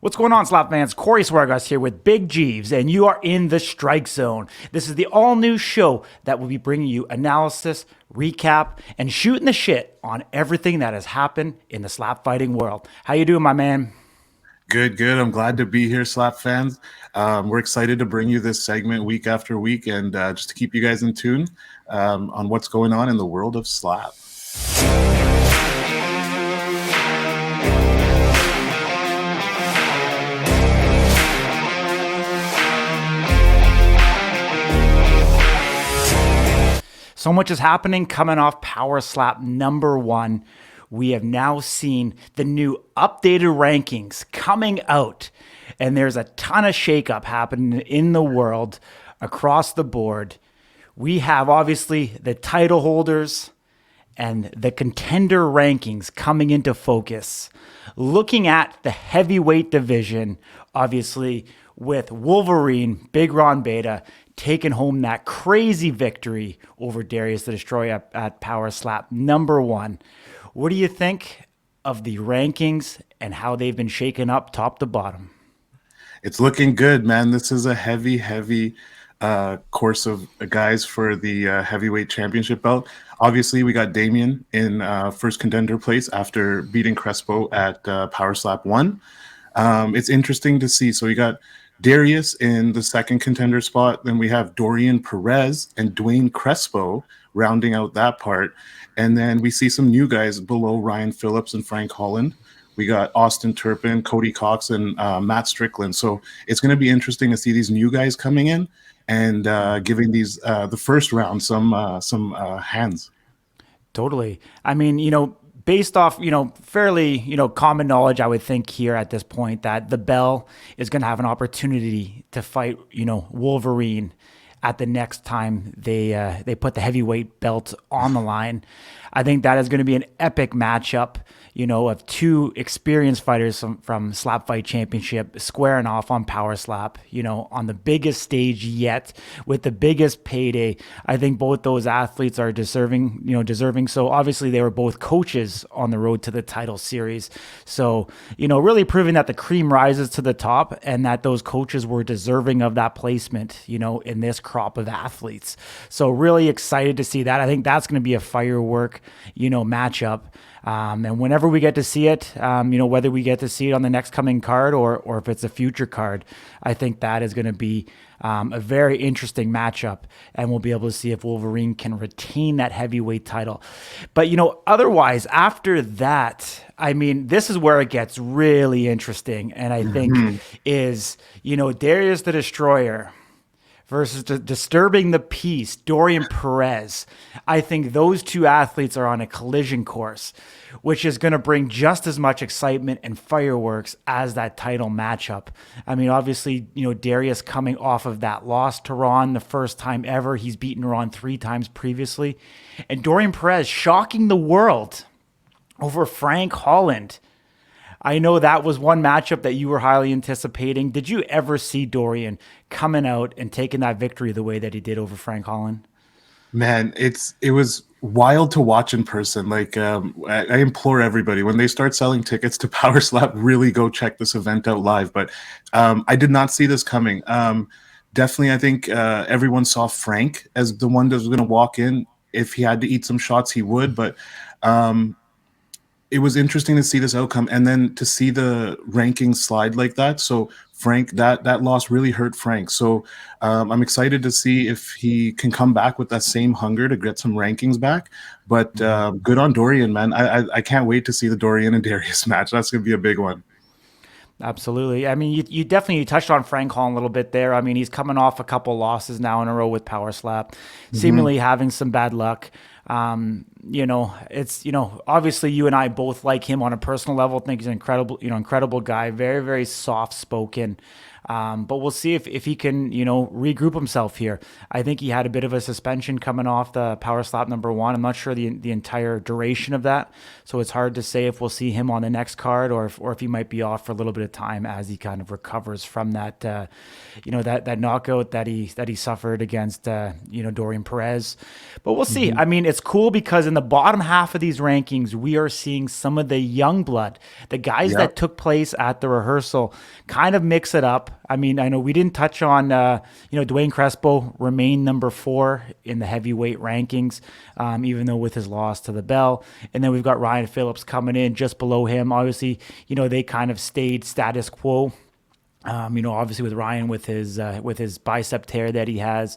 What's going on, Slap fans? Corey Swiergosz here with Big Jeeves, and you are in the Strike Zone. This is the all-new show that will be bringing you analysis, recap, and shooting the shit on everything that has happened in the slap fighting world. How you doing, my man? Good. I'm glad to be here, Slap fans. We're excited to bring you this segment week after week and just to keep you guys in tune on what's going on in the world of slap. So much is happening coming off Power Slap #1. We have now seen the new updated rankings coming out, and there's a ton of shakeup happening in the world across the board. We have obviously the title holders and the contender rankings coming into focus. Looking at the heavyweight division, obviously with Wolverine, Big Ron Beta, taking home that crazy victory over Darius the Destroyer at Power Slap #1. What do you think of the rankings and how they've been shaken up top to bottom? It's looking good, man. This is a heavy course of guys for the heavyweight championship belt. Obviously, we got Damien in first contender place after beating Crespo at Power Slap 1. It's interesting to see. So we got Darius in the second contender spot. Then we have Dorian Perez and Dwayne Crespo rounding out that part. And then we see some new guys below Ryan Phillips and Frank Holland. We got Austin Turpin, Cody Cox, and Matt Strickland. So it's going to be interesting to see these new guys coming in and giving these the first round some hands. Totally. I mean, based off, fairly, common knowledge, I would think here at this point that the Bell is going to have an opportunity to fight, Wolverine at the next time they put the heavyweight belt on the line. I think that is going to be an epic matchup, of two experienced fighters from Slap Fight Championship squaring off on Power Slap, on the biggest stage yet with the biggest payday. I think both those athletes are deserving. So obviously they were both coaches on the road to the title series. So, really proving that the cream rises to the top and that those coaches were deserving of that placement, in this crop of athletes. So really excited to see that. I think that's going to be a firework, matchup. And whenever we get to see it, whether we get to see it on the next coming card or if it's a future card, I think that is going to be a very interesting matchup, and we'll be able to see if Wolverine can retain that heavyweight title. But, otherwise, after that, I mean, this is where it gets really interesting, and I think is, Darius the Destroyer versus disturbing the peace, Dorian Perez. I think those two athletes are on a collision course, which is going to bring just as much excitement and fireworks as that title matchup. I mean, obviously, Darius coming off of that loss to Ron the first time ever. He's beaten Ron 3 times previously. And Dorian Perez shocking the world over Frank Holland. I know that was one matchup that you were highly anticipating. Did you ever see Dorian coming out and taking that victory the way that he did over Frank Holland? Man, it was wild to watch in person. Like I implore everybody, when they start selling tickets to Power Slap, really go check this event out live. But I did not see this coming. Definitely, I think everyone saw Frank as the one that was going to walk in. If he had to eat some shots, he would. But it was interesting to see this outcome and then to see the rankings slide like that. So Frank, that loss really hurt Frank. So I'm excited to see if he can come back with that same hunger to get some rankings back. But good on Dorian, man. I can't wait to see the Dorian and Darius match. That's going to be a big one. Absolutely. I mean, you definitely touched on Frank Hall a little bit there. I mean, he's coming off a couple losses now in a row with Power Slap, seemingly having some bad luck. It's, obviously you and I both like him on a personal level. Think he's an incredible guy, very, very soft spoken. But we'll see if he can, regroup himself here. I think he had a bit of a suspension coming off the Power Slap #1. I'm not sure the entire duration of that. So it's hard to say if we'll see him on the next card or if he might be off for a little bit of time as he kind of recovers from that, that knockout that he suffered against, Dorian Perez. But we'll see. I mean, it's cool because in the bottom half of these rankings, we are seeing some of the young blood, the guys Yep. that took place at the rehearsal, kind of mix it up. I mean, I know we didn't touch on, Dwayne Crespo remained number 4 in the heavyweight rankings, even though with his loss to the bell. And then we've got Ryan Phillips coming in just below him. Obviously, they kind of stayed status quo. Obviously with Ryan with his bicep tear that he has,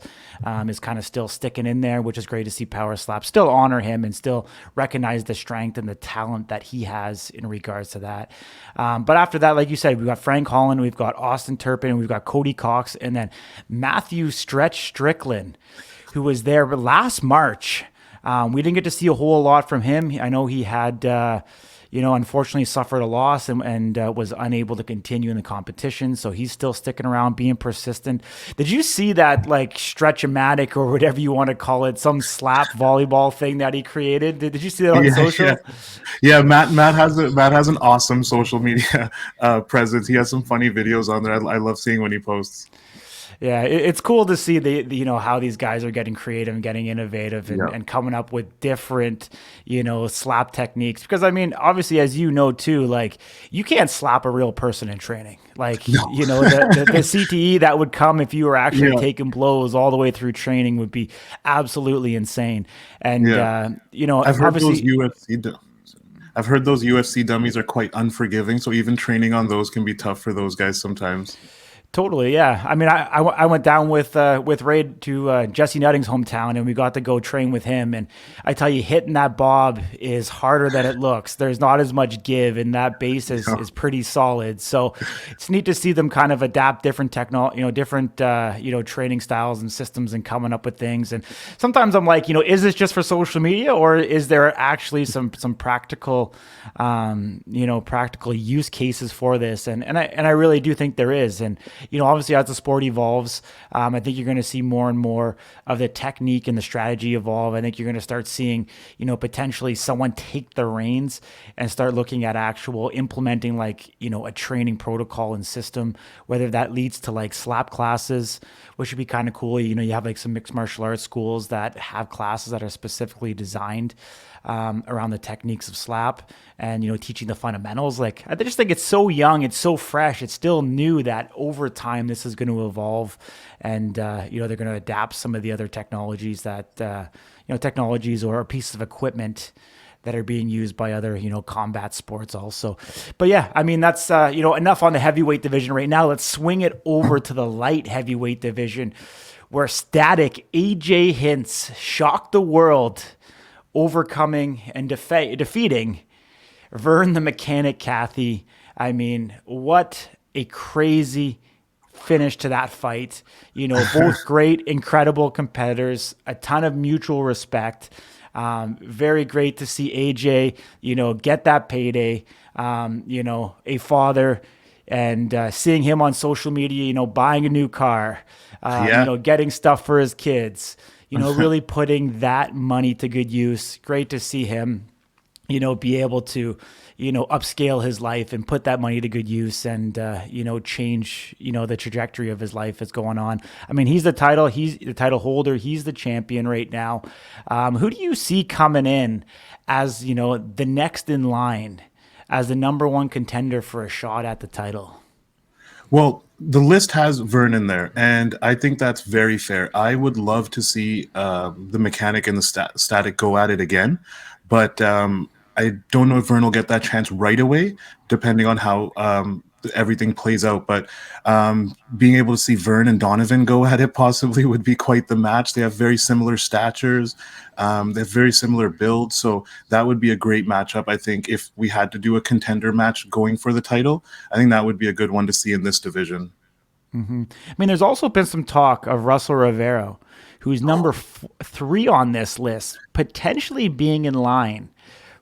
is kind of still sticking in there, which is great to see. Power Slap still honor him and still recognize the strength and the talent that he has in regards to that. But after that, like you said, we've got Frank Holland, we've got Austin Turpin, we've got Cody Cox, and then Matthew Stretch Strickland, who was there last March. We didn't get to see a whole lot from him. I know he had, unfortunately suffered a loss and was unable to continue in the competition. So he's still sticking around, being persistent. Did you see that stretch-o-matic or whatever you want to call it, some slap volleyball thing that he created? Did you see that on social? Yeah. Matt has an awesome social media presence. He has some funny videos on there. I love seeing when he posts. Yeah, it's cool to see how these guys are getting creative and getting innovative and coming up with different, slap techniques. Because I mean, obviously, as you know too, you can't slap a real person in training. The CTE that would come if you were actually taking blows all the way through training would be absolutely insane. And I've heard those I've heard those UFC dummies are quite unforgiving. So even training on those can be tough for those guys sometimes. Totally, yeah. I mean, I went down with Ray to Jesse Nutting's hometown, and we got to go train with him. And I tell you, hitting that bob is harder than it looks. There's not as much give, and that base is pretty solid. So it's neat to see them kind of adapt different training styles and systems and coming up with things. And sometimes I'm like, is this just for social media, or is there actually some practical, practical use cases for this? And I really do think there is. And obviously as the sport evolves, I think you're going to see more and more of the technique and the strategy evolve. I think you're going to start seeing, potentially someone take the reins and start looking at actual implementing a training protocol and system, whether that leads to slap classes, which would be kind of cool. You have some mixed martial arts schools that have classes that are specifically designed around the techniques of slap and, teaching the fundamentals. I just think it's so young, it's so fresh, it's still new that over time this is going to evolve and, they're going to adapt some of the other technologies that, technologies or pieces of equipment that are being used by other, combat sports also. But yeah, I mean, that's, enough on the heavyweight division right now. Let's swing it over to the light heavyweight division where static AJ Hints shocked the world, overcoming and defeating Vern the Mechanic Cathy. I mean, what a crazy finish to that fight. Both great, incredible competitors, a ton of mutual respect. Very great to see AJ, get that payday, a father, and seeing him on social media, buying a new car, getting stuff for his kids, really putting that money to good use. Great to see him, be able to, upscale his life and put that money to good use and, change, the trajectory of his life that's going on. I mean, he's the title holder. He's the champion right now. Who do you see coming in as, the next in line as the number one contender for a shot at the title? Well, the list has Vern in there, and I think that's very fair. I would love to see the Mechanic and the Static go at it again, but I don't know if Vern will get that chance right away, depending on how everything plays out. But being able to see Vern and Donovan go at it possibly would be quite the match. They have very similar statures. They have very similar builds. So that would be a great matchup. I think if we had to do a contender match going for the title, I think that would be a good one to see in this division. Mm-hmm. I mean, there's also been some talk of Russell Rivero, who's number 3 on this list, potentially being in line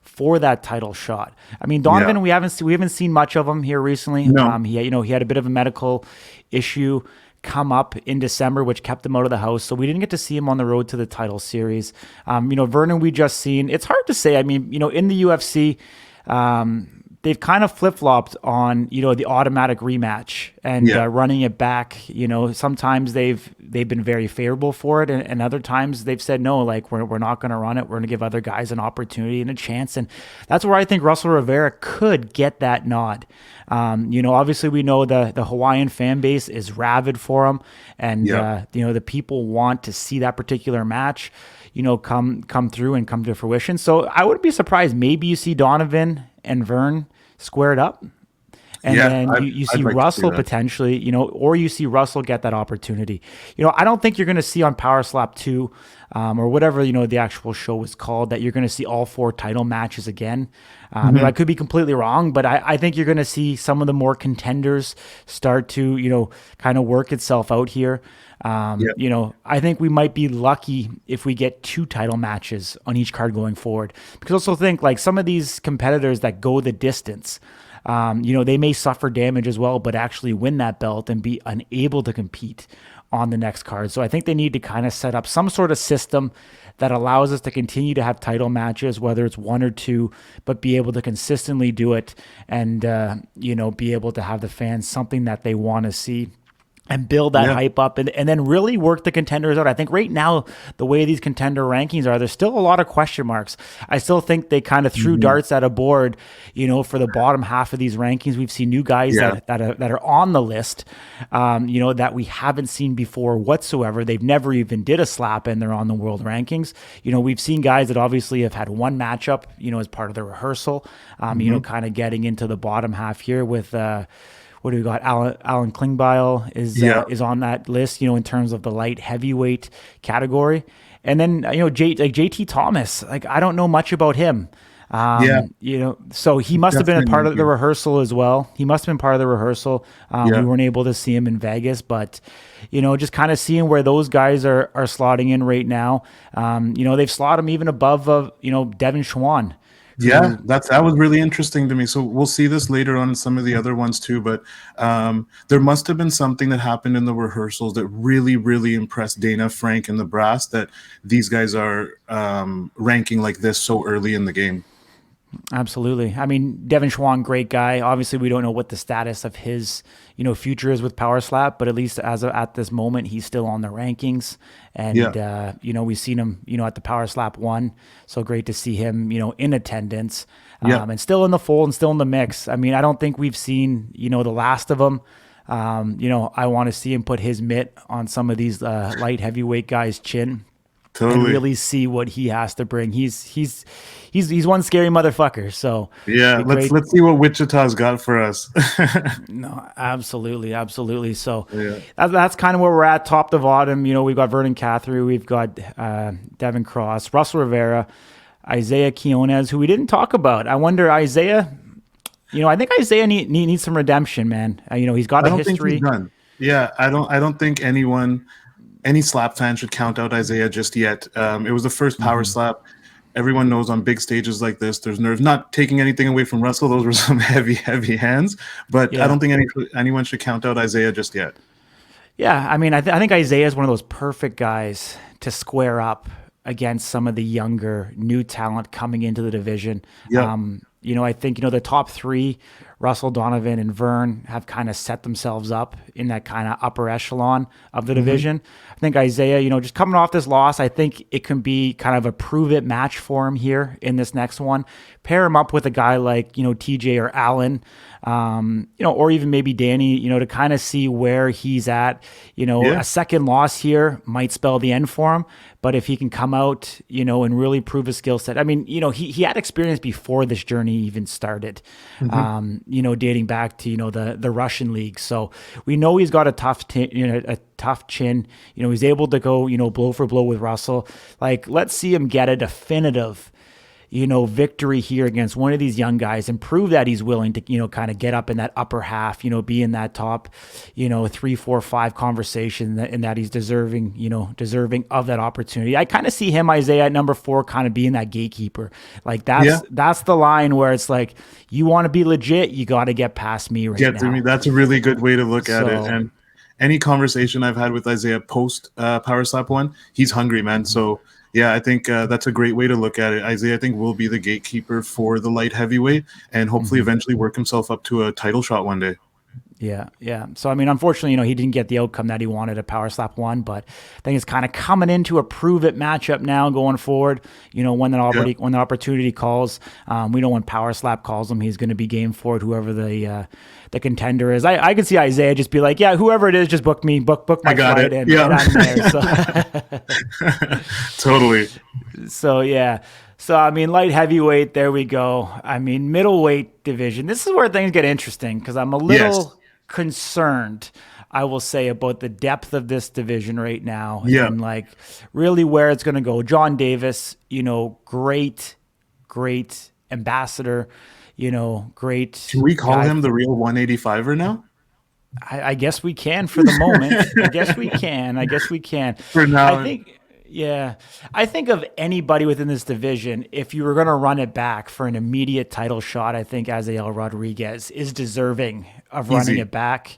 for that title shot. I mean, Donovan, we haven't seen much of him here recently. No. He had a bit of a medical issue come up in December, which kept him out of the house. So we didn't get to see him on the road to the title series. Vernon, we just seen. It's hard to say. I mean, in the UFC, they've kind of flip flopped on the automatic rematch and Yeah. running it back. Sometimes they've been very favorable for it, and other times they've said no, like we're not going to run it. We're going to give other guys an opportunity and a chance, and that's where I think Russell Rivera could get that nod. Obviously we know the Hawaiian fan base is rabid for him, and Yeah. the people want to see that particular match come through and come to fruition. So I wouldn't be surprised. Maybe you see Donovan and Vern squared up. And Yeah. then you I'd see like to see Russell that. potentially, or you see Russell get that opportunity. I don't think you're going to see on Power Slap 2 or whatever, the actual show was called, that you're going to see all 4 title matches again. I could be completely wrong, but I think you're going to see some of the more contenders start to, kind of work itself out here. Yeah. I think we might be lucky if we get 2 title matches on each card going forward. Because I also think like some of these competitors that go the distance, they may suffer damage as well, but actually win that belt and be unable to compete on the next card. So I think they need to kind of set up some sort of system that allows us to continue to have title matches, whether it's 1 or 2, but be able to consistently do it and, be able to have the fans something that they want to see and build that Yeah. hype up and then really work the contenders out. I think right now, the way these contender rankings are, there's still a lot of question marks. I still think they kind of threw darts at a board, for the bottom half of these rankings. We've seen new guys Yeah. that are on the list, that we haven't seen before whatsoever. They've never even did a slap and they're on the world rankings. We've seen guys that obviously have had one matchup, as part of the rehearsal, kind of getting into the bottom half here with, what do we got? Alan Klingbeil Yeah. is on that list, in terms of the light heavyweight category. And then, JT Thomas, like, I don't know much about him. Yeah. So he must have been a part of the Definitely. rehearsal as well. He must have been part of the rehearsal. We Yeah. weren't able to see him in Vegas, but, just kind of seeing where those guys are slotting in right now. They've slotted him even above, Devin Schwann, Yeah, who, that was really interesting to me. So we'll see this later on in some of the other ones too. But there must have been something that happened in the rehearsals that really, really impressed Dana, Frank, and the brass that these guys are ranking like this so early in the game. Absolutely. I mean, Devin Schwann, great guy. Obviously, we don't know what the status of his, future is with Power Slap, but at least at this moment, he's still on the rankings. Yeah, And we've seen him, at the Power Slap 1. So great to see him, in attendance, yeah, and still in the fold and still in the mix. I mean, I don't think we've seen, the last of him. I want to see him put his mitt on some of these light heavyweight guys' chin and totally. really see what he has to bring. He's one scary motherfucker. So Yeah, be great. let's see what Wichita's got for us. No, absolutely, absolutely. So Yeah, that's kind of where we're at, top to bottom. We've got Vernon Catherine, we've got Devin Cross, Russell Rivera, Isaiah Quinones, who we didn't talk about. I wonder, Isaiah. I think Isaiah needs some redemption, man. He's got I a don't think he's history. done. Yeah, I don't think any slap fan should count out Isaiah just yet. It was the first power slap. Everyone knows on big stages like this, there's nerves. Not taking anything away from Russell; those were some heavy, heavy hands. But I Yeah. don't think anyone should count out Isaiah just yet. Yeah, I mean, I think Isaiah is one of those perfect guys to square up against some of the younger, new talent coming into the division. Yeah, I think, the top 3, Russell, Donovan, and Vern, have kind of set themselves up in that kind of upper echelon of the division. I think Isaiah, just coming off this loss, I think it can be kind of a prove it match for him here in this next one. Pair him up with a guy like, TJ or Allen, or even maybe Danny, to kind of see where he's at. Yeah. A second loss here might spell the end for him, but if he can come out, and really prove his skill set. I mean, he had experience before this journey even started, dating back to, the Russian league. So we know he's got a tough chin. He's able to go, blow for blow with Russell. Like, let's see him get a definitive, victory here against one of these young guys and prove that he's willing to, kind of get up in that upper half, be in that top, 3, 4, 5 conversation and that he's deserving of that opportunity. I kind of see him, Isaiah, at number 4, kind of being that gatekeeper. Like that's the line where it's like, you want to be legit, you got to get past me right yeah. now. To me, that's a really good way to look at it. So, And any conversation I've had with Isaiah post Power Slap 1, he's hungry, man. So Yeah, I think that's a great way to look at it. Isaiah, I think, will be the gatekeeper for the light heavyweight, and hopefully eventually work himself up to a title shot one day. Yeah, yeah. So I mean, unfortunately, he didn't get the outcome that he wanted at Power Slap 1, but I think it's kind of coming into a prove it matchup now going forward. When Yeah, when the opportunity calls, we know when Power Slap calls him, he's going to be game for it. Whoever the contender is, I can see Isaiah just be like, yeah, whoever it is, just book I my got flight, it. and Yeah, I'm there. So totally. so yeah. So I mean, light heavyweight, there we go. I mean, middleweight division. This is where things get interesting because I'm a Yes. little concerned, I will say, about the depth of this division right now Yeah. and like really where it's going to go. John Davis, great ambassador, Can great we call guy. him the real 185er now? I guess we can for the moment. I guess we can. I guess we can. For I now, think, yeah. I think of anybody within this division, if you were going to run it back for an immediate title shot, I think Azael Rodriguez is deserving of running easy. it back.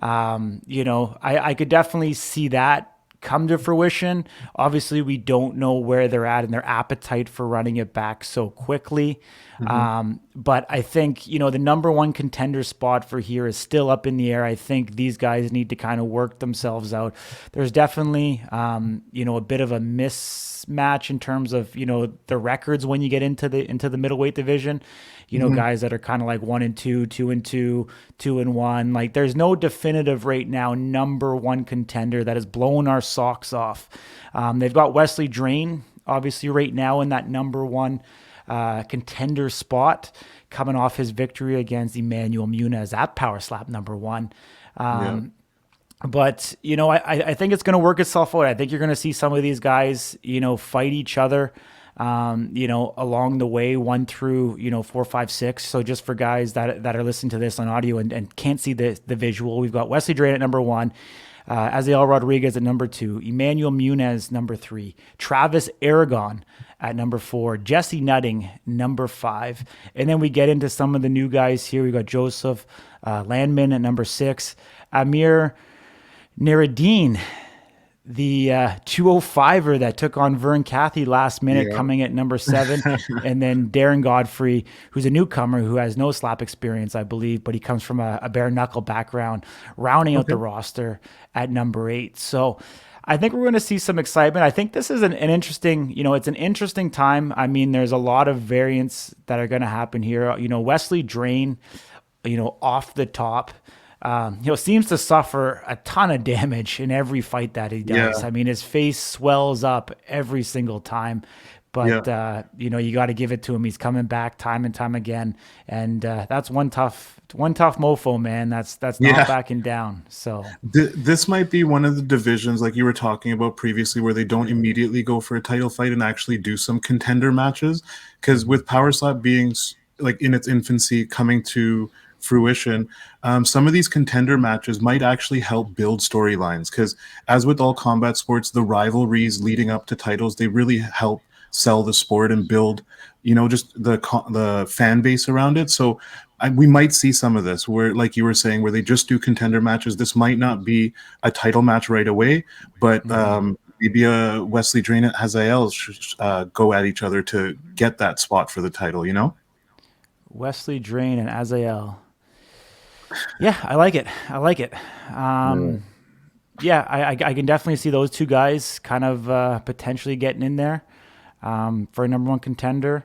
I could definitely see that come to fruition. Obviously, we don't know where they're at and their appetite for running it back so quickly. Hmm. But I think, the number one contender spot for here is still up in the air. I think these guys need to kind of work themselves out. There's definitely, a bit of a mismatch in terms of, the records when you get into the middleweight division. Hmm. Guys that are kind of like 1-2, 2-2, 2-1. Like there's no definitive right now number one contender that has blown our socks off. They've got Wesley Drain, obviously, right now in that number one contender spot, coming off his victory against Emmanuel Muniz at Power Slap number one. Yeah. But I think it's going to work itself out. I think you're going to see some of these guys, fight each other, along the way, 1 through 4, 5, 6. So just for guys that are listening to this on audio and can't see the visual, we've got Wesley Drain at number one. Azael Rodriguez at number 2, Emmanuel Muniz number 3, Travis Aragon at number 4, Jesse Nutting number 5, and then we get into some of the new guys here. We got Joseph Landman at number 6, Amir Naradine, the 205er that took on Vern Cathy last minute, Yeah. coming at number 7, and then Darren Godfrey, who's a newcomer who has no slap experience, I believe, but he comes from a bare knuckle background, rounding out Okay. the roster at number 8. So I think we're going to see some excitement. I think this is an interesting, it's an interesting time. I mean, there's a lot of variants that are going to happen here. Wesley Drain, off the top, seems to suffer a ton of damage in every fight that he does. Yeah. I mean, his face swells up every single time. Yeah. But you got to give it to him. He's coming back time and time again, and that's one tough mofo, man. That's not Yeah. backing down. So This might be one of the divisions, like you were talking about previously, where they don't immediately go for a title fight and actually do some contender matches. Because with Power Slap being like in its infancy, coming to fruition, some of these contender matches might actually help build storylines. Because as with all combat sports, the rivalries leading up to titles, they really help sell the sport and build, just the fan base around it. So we might see some of this where, like you were saying, where they just do contender matches. This might not be a title match right away, but maybe a Wesley Drain and Hazael go at each other to get that spot for the title. Wesley Drain and Azael. Yeah, I like it. I like it. Yeah. Yeah, I can definitely see those two guys kind of potentially getting in there for a number one contender.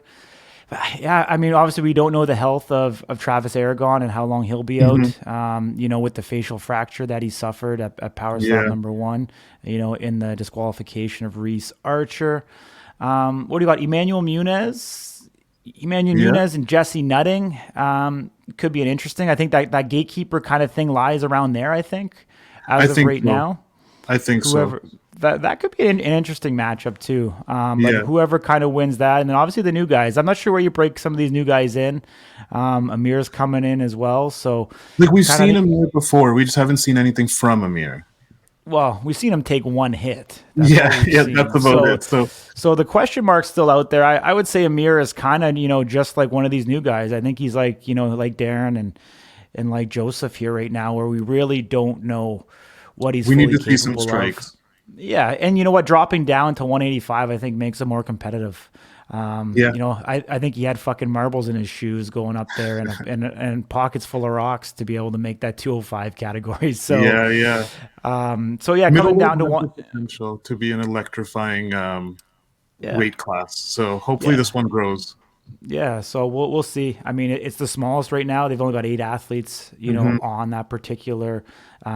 But yeah, I mean, obviously we don't know the health of Travis Aragon and how long he'll be Mhm. out. With the facial fracture that he suffered at Power Slap Yeah. number 1. In the disqualification of Reese Archer. What do you got? Emmanuel Yeah. Muniz and Jesse Nutting could be an interesting. I think that gatekeeper kind of thing lies around there. I think I as of think right so. now, I think so. whoever that could be an interesting matchup too. But Yeah. whoever kind of wins that, and then obviously the new guys. I'm not sure where you break some of these new guys in. Amir's coming in as well, so Like we've kind seen of. Amir before. We just haven't seen anything from Amir. Well, we've seen him take one hit. That's all Yeah. we've Yeah. That's seen. about So, it. So so the question mark's still out there. I would say Amir is kind of, just like one of these new guys. I think he's like, like Darren and like Joseph here right now, where we really don't know what he's we need fully to see some capable of. strikes. Yeah, and you know what? Dropping down to 185, I think, makes him more competitive. Yeah, You know, I think he had fucking marbles in his shoes going up there and pockets full of rocks to be able to make that 205 category. So, yeah, yeah. so yeah, coming Middleweight down to has one. the potential to be an electrifying Yeah, weight class. So hopefully yeah. this one grows. Yeah, so we'll see. I mean, it's the smallest right now. They've only got 8 athletes, you know, Hmm. on that particular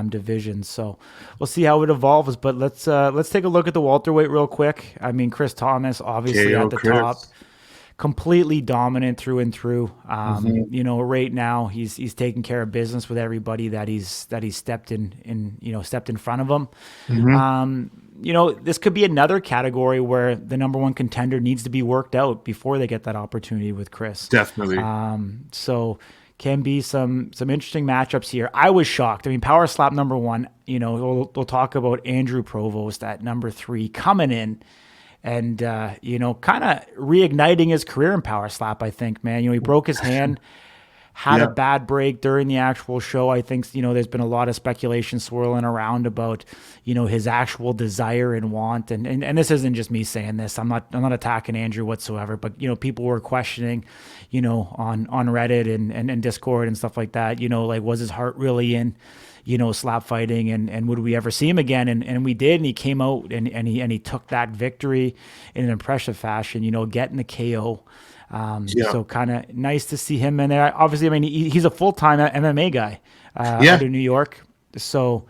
division. So we'll see how it evolves. But let's take a look at the welterweight real quick. I mean, Chris Thomas obviously KO at the top, Chris. completely dominant through and through. Hmm. You know, right now he's taking care of business with everybody that he's stepped in you know stepped in front of him. Hmm. You know, this could be another category where the number one contender needs to be worked out before they get that opportunity with Chris. Definitely. So can be some interesting matchups here. I was shocked. I mean, power slap number one. You know, we'll talk about Andrew Provost at number three coming in and you know, kind of reigniting his career in power slap. I think, man. You know, he broke his hand, had a Yeah. bad break during the actual show. I think, you know, there's been a lot of speculation swirling around about, you know, his actual desire and want. And this isn't just me saying this. I'm not attacking Andrew whatsoever, but you know, people were questioning, you know, on Reddit and Discord and stuff like that, you know, like was his heart really in, you know, slap fighting and would we ever see him again? And we did, and he came out and he took that victory in an impressive fashion, you know, getting the KO. Yeah. So kind of nice to see him in there. Obviously, I mean, he's a full-time MMA guy Yeah. out of New York. So,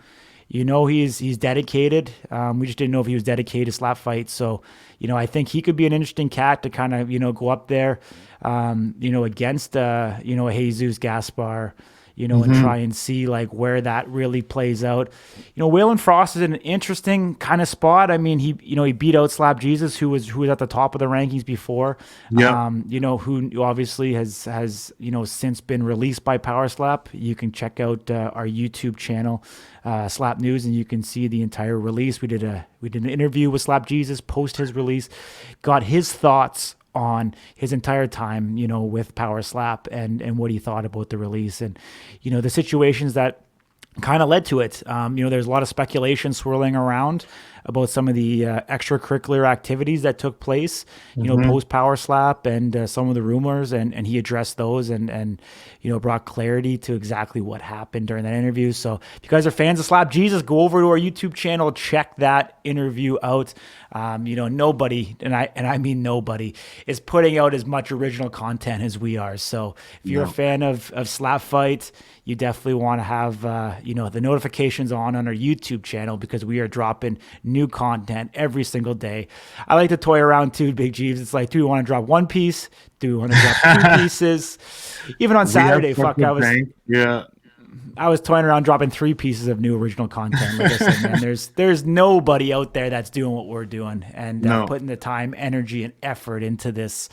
you know, he's dedicated. We just didn't know if he was dedicated to slap fight. So, you know, I think he could be an interesting cat to kind of, you know, go up there, you know, against, you know, Jesus Gaspar, you know, and Hmm. try and see like where that really plays out. You know, Waylon Frost is in an interesting kind of spot. I mean, he beat out Slap Jesus, who was at the top of the rankings before. Yeah. You know, who obviously has you know since been released by Power Slap. You can check out our YouTube channel, Slap News, and you can see the entire release. We did an interview with Slap Jesus post his release, got his thoughts on his entire time, you know, with Power Slap and what he thought about the release and, you know, the situations that kind of led to it. You know, there's a lot of speculation swirling around about some of the extracurricular activities that took place, you know, Hmm. post Power Slap and some of the rumors, and he addressed those and you know brought clarity to exactly what happened during that interview. So if you guys are fans of Slap Jesus, go over to our YouTube channel, check that interview out. You know, nobody, and I mean nobody, is putting out as much original content as we are. So if you're a No. fan of Slap Fight, you definitely want to have you know the notifications on our YouTube channel because we are dropping new content every single day. I like to toy around too, Big Jeeves. It's like, do we want to drop one piece? Do we want to drop two pieces? Even on We have Saturday, such fuck, a I was bank. Yeah. I was toying around dropping 3 pieces of new original content. Like I said, man, there's nobody out there that's doing what we're doing and No. putting the time, energy, and effort into this.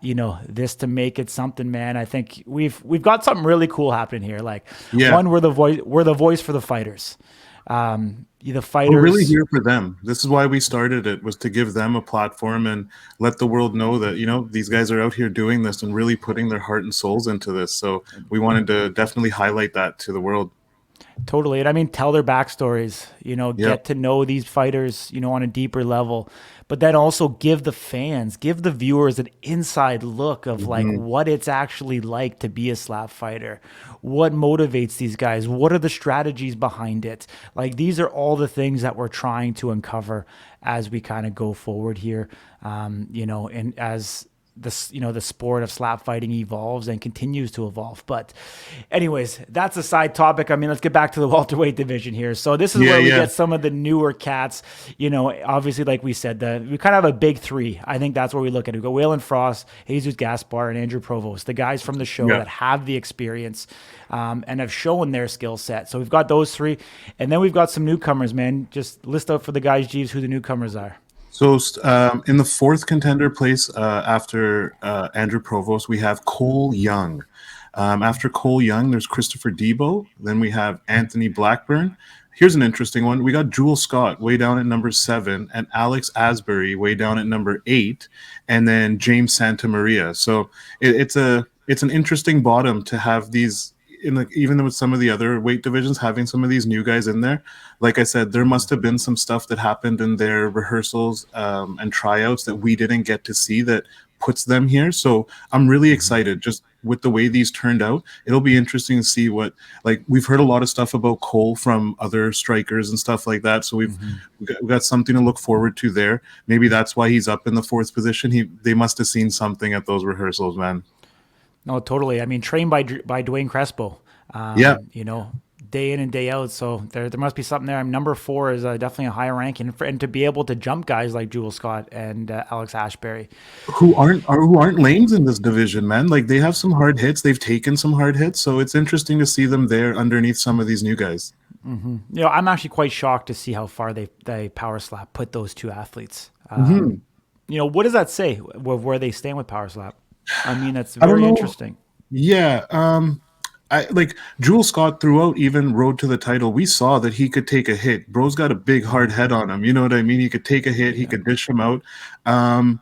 You know, this to make it something, man. I think we've got something really cool happening here. Like Yeah. one, we're the voice for the fighters. The We're really fighters. here for them. This is why we started it, was to give them a platform and let the world know that, you know, these guys are out here doing this and really putting their heart and souls into this. So we wanted to definitely highlight that to the world. Totally. And I mean, tell their backstories, you know, Yep. get to know these fighters, you know, on a deeper level, but then also give the fans, give the viewers an inside look of like Hmm. what it's actually like to be a slap fighter, what motivates these guys, what are the strategies behind it. Like these are all the things that we're trying to uncover as we kind of go forward here, you know, and as this you know the sport of slap fighting evolves and continues to evolve. But anyways, that's a side topic. I mean, let's get back to the welterweight division here. So this is Yeah, where we yeah. get some of the newer cats. You know, obviously, like we said, we kind of have a big three. I think that's where we look at it. We go Waylon Frost, Jesus Gaspar, and Andrew Provost, the guys from the show Yeah. that have the experience and have shown their skill set. So we've got those three, and then we've got some newcomers. Man, just list out for the guys, Jeeves, who the newcomers are. So in the fourth contender place after Andrew Provost, we have Cole Young. After Cole Young, there's Christopher Debo. Then we have Anthony Blackburn. Here's an interesting one. We got Jewel Scott way down at number 7, and Alex Asbury way down at number 8, and then James Santamaria. So it's an interesting bottom to have these. in like even with some of the other weight divisions, having some of these new guys in there, like I said, there must have been some stuff that happened in their rehearsals and tryouts that we didn't get to see that puts them here. So I'm really excited just with the way these turned out. It'll be interesting to see what, like, we've heard a lot of stuff about Cole from other strikers and stuff like that. So we've got something to look forward to there. Maybe that's why he's up in the fourth position. They must have seen something at those rehearsals, man. No, totally. I mean, trained by Dwayne Crespo, Yeah. day in and day out. So there must be something there. I mean, number 4 is definitely a higher ranking, and to be able to jump guys like Jewel Scott and Alex Ashbury. Who aren't lames in this division, man. Like they have some hard hits. They've taken some hard hits. So it's interesting to see them there underneath some of these new guys. I'm actually quite shocked to see how far they power slap put those two athletes. What does that say where they stand with power slap? I mean, that's I don't very know. interesting. Yeah. I like Jewel Scott throughout even Road to the Title. We saw that he could take a hit. Bro's got a big hard head on him. You know what I mean? He could take a hit. He Yeah. could dish him out. Um,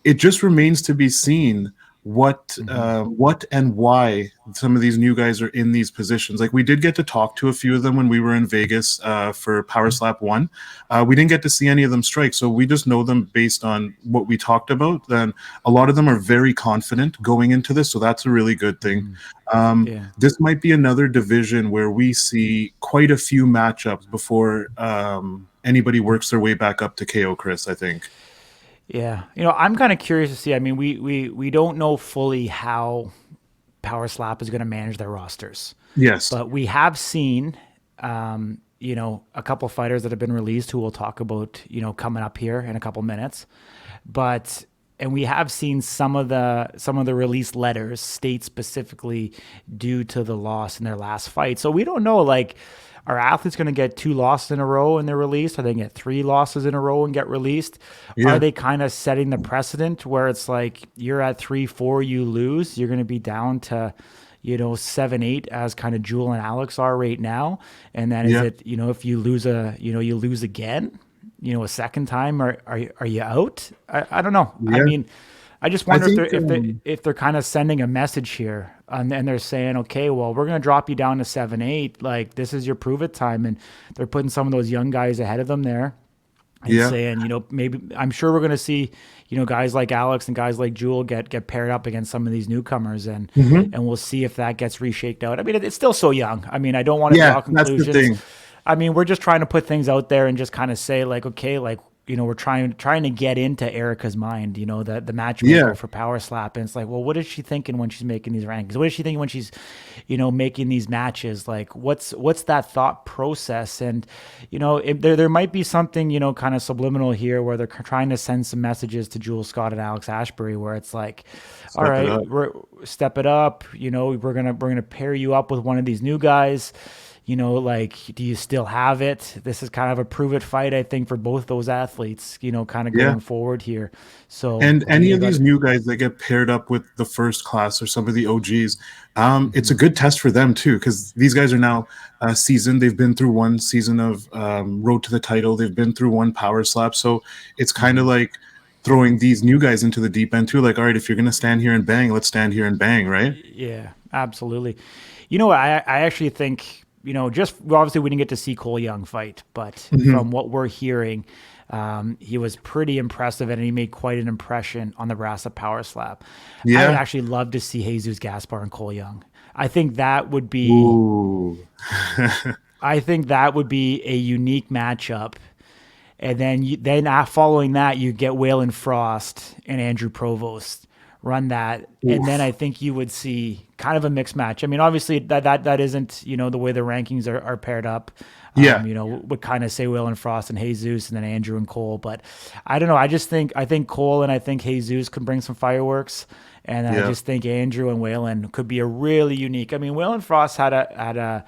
it just remains to be seen what and why some of these new guys are in these positions. Like we did get to talk to a few of them when we were in Vegas for Power Slap 1. We didn't get to see any of them strike, so we just know them based on what we talked about. Then a lot of them are very confident going into this, so that's a really good thing. Yeah. This might be another division where we see quite a few matchups before anybody works their way back up to KO Chris, I think. Yeah. I'm kind of curious to see. I mean, we don't know fully how Power Slap is going to manage their rosters, Yes. but we have seen, a couple fighters that have been released who we'll talk about, coming up here in a couple minutes. And we have seen some of the release letters state specifically due to the loss in their last fight. So we don't know, like, are athletes going to get 2 losses in a row and they're released? Are they going to get 3 losses in a row and get released? Are Yeah. they kind of setting the precedent where it's like you're at 3-4, you lose, you're going to be down to 7-8 as kind of Jewel and Alex are right now, and then is Yeah. it if you lose you lose again, a second time, are you out? I don't know. I Yeah. mean, I just I wonder if think they're kind of sending a message here, and they're saying, okay, well, we're going to drop you down to 7-8. Like, this is your prove it time, and they're putting some of those young guys ahead of them there, and yeah. saying, maybe I'm sure we're going to see, guys like Alex and guys like Jewel get paired up against some of these newcomers, and Mhm. and we'll see if that gets reshaked out. I mean, it's still so young. I mean, I don't want to Yeah, draw that's the conclusions. thing. I mean, we're just trying to put things out there and just kind of say, like, okay, like, we're trying to get into Erica's mind, the matchmaker Yeah. for Power Slap. And it's like, well, what is she thinking when she's making these rankings? What is she thinking when she's, making these matches? Like, what's that thought process? And, there might be something, kind of subliminal here where they're trying to send some messages to Jewel Scott and Alex Ashbury, where it's like, all Step it right, up. step it up. We're gonna pair you up with one of these new guys. Like, do you still have it? This is kind of a prove it fight, I think, for both those athletes, kind of Yeah. going forward here. So, And I mean, any they of got these new guys that get paired up with the first class or some of the OGs, it's a Mhm. good test for them too, because these guys are now seasoned. They've been through one season of Road to the Title. They've been through one Power Slap. So it's kind of Mhm. like throwing these new guys into the deep end too. Like, all right, if you're going to stand here and bang, let's stand here and bang, right? Yeah, absolutely. I actually think, just well, obviously we didn't get to see Cole Young fight, but Hmm. from what we're hearing, he was pretty impressive and he made quite an impression on the brass of Power Slap. I would Yeah. actually love to see Jesus Gaspar and Cole Young. I think that would be Ooh. I think that would be a unique matchup. And then following that, you get Waylon Frost and Andrew Provost run that, and then Oof. I think you would see kind of a mixed match. I mean, obviously that isn't the way the rankings are paired up. Yeah. Would kind of say Waylon Frost and Jesus, and then Andrew and Cole. But I don't know. I think Cole and I think Jesus can bring some fireworks. And I Yeah. just think Andrew and Waylon could be a really unique. I mean, Waylon Frost had a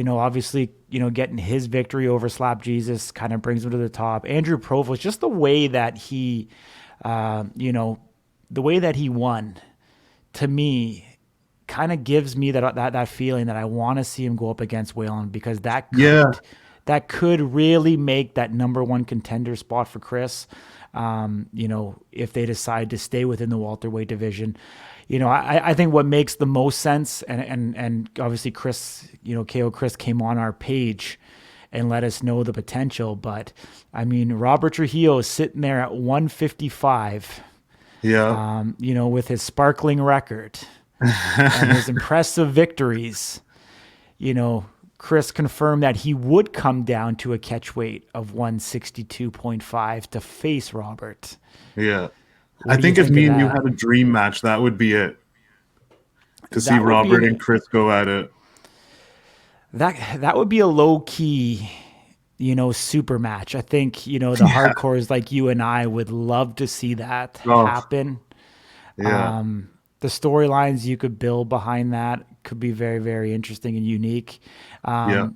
obviously, getting his victory over Slap Jesus kind of brings him to the top. Andrew Provost, just the way that he won, to me, kind of gives me that feeling that I want to see him go up against Waylon, because that Yeah. that could really make that number one contender spot for Chris. If they decide to stay within the welterweight division, I think what makes the most sense, and obviously Chris, KO Chris came on our page and let us know the potential. But I mean, Robert Trujillo is sitting there at 155, Yeah. with his sparkling record and his impressive victories. Chris confirmed that he would come down to a catch weight of 162.5 to face Robert. Yeah. I What do you think if think of me and you that? had a dream match, that would be it. To see That would be Robert and an Chris go at it. that would be a low key, super match. I think, the Yeah. hardcores like you and I would love to see that Oh, happen. yeah. The storylines you could build behind that could be very, very interesting and unique. Yeah.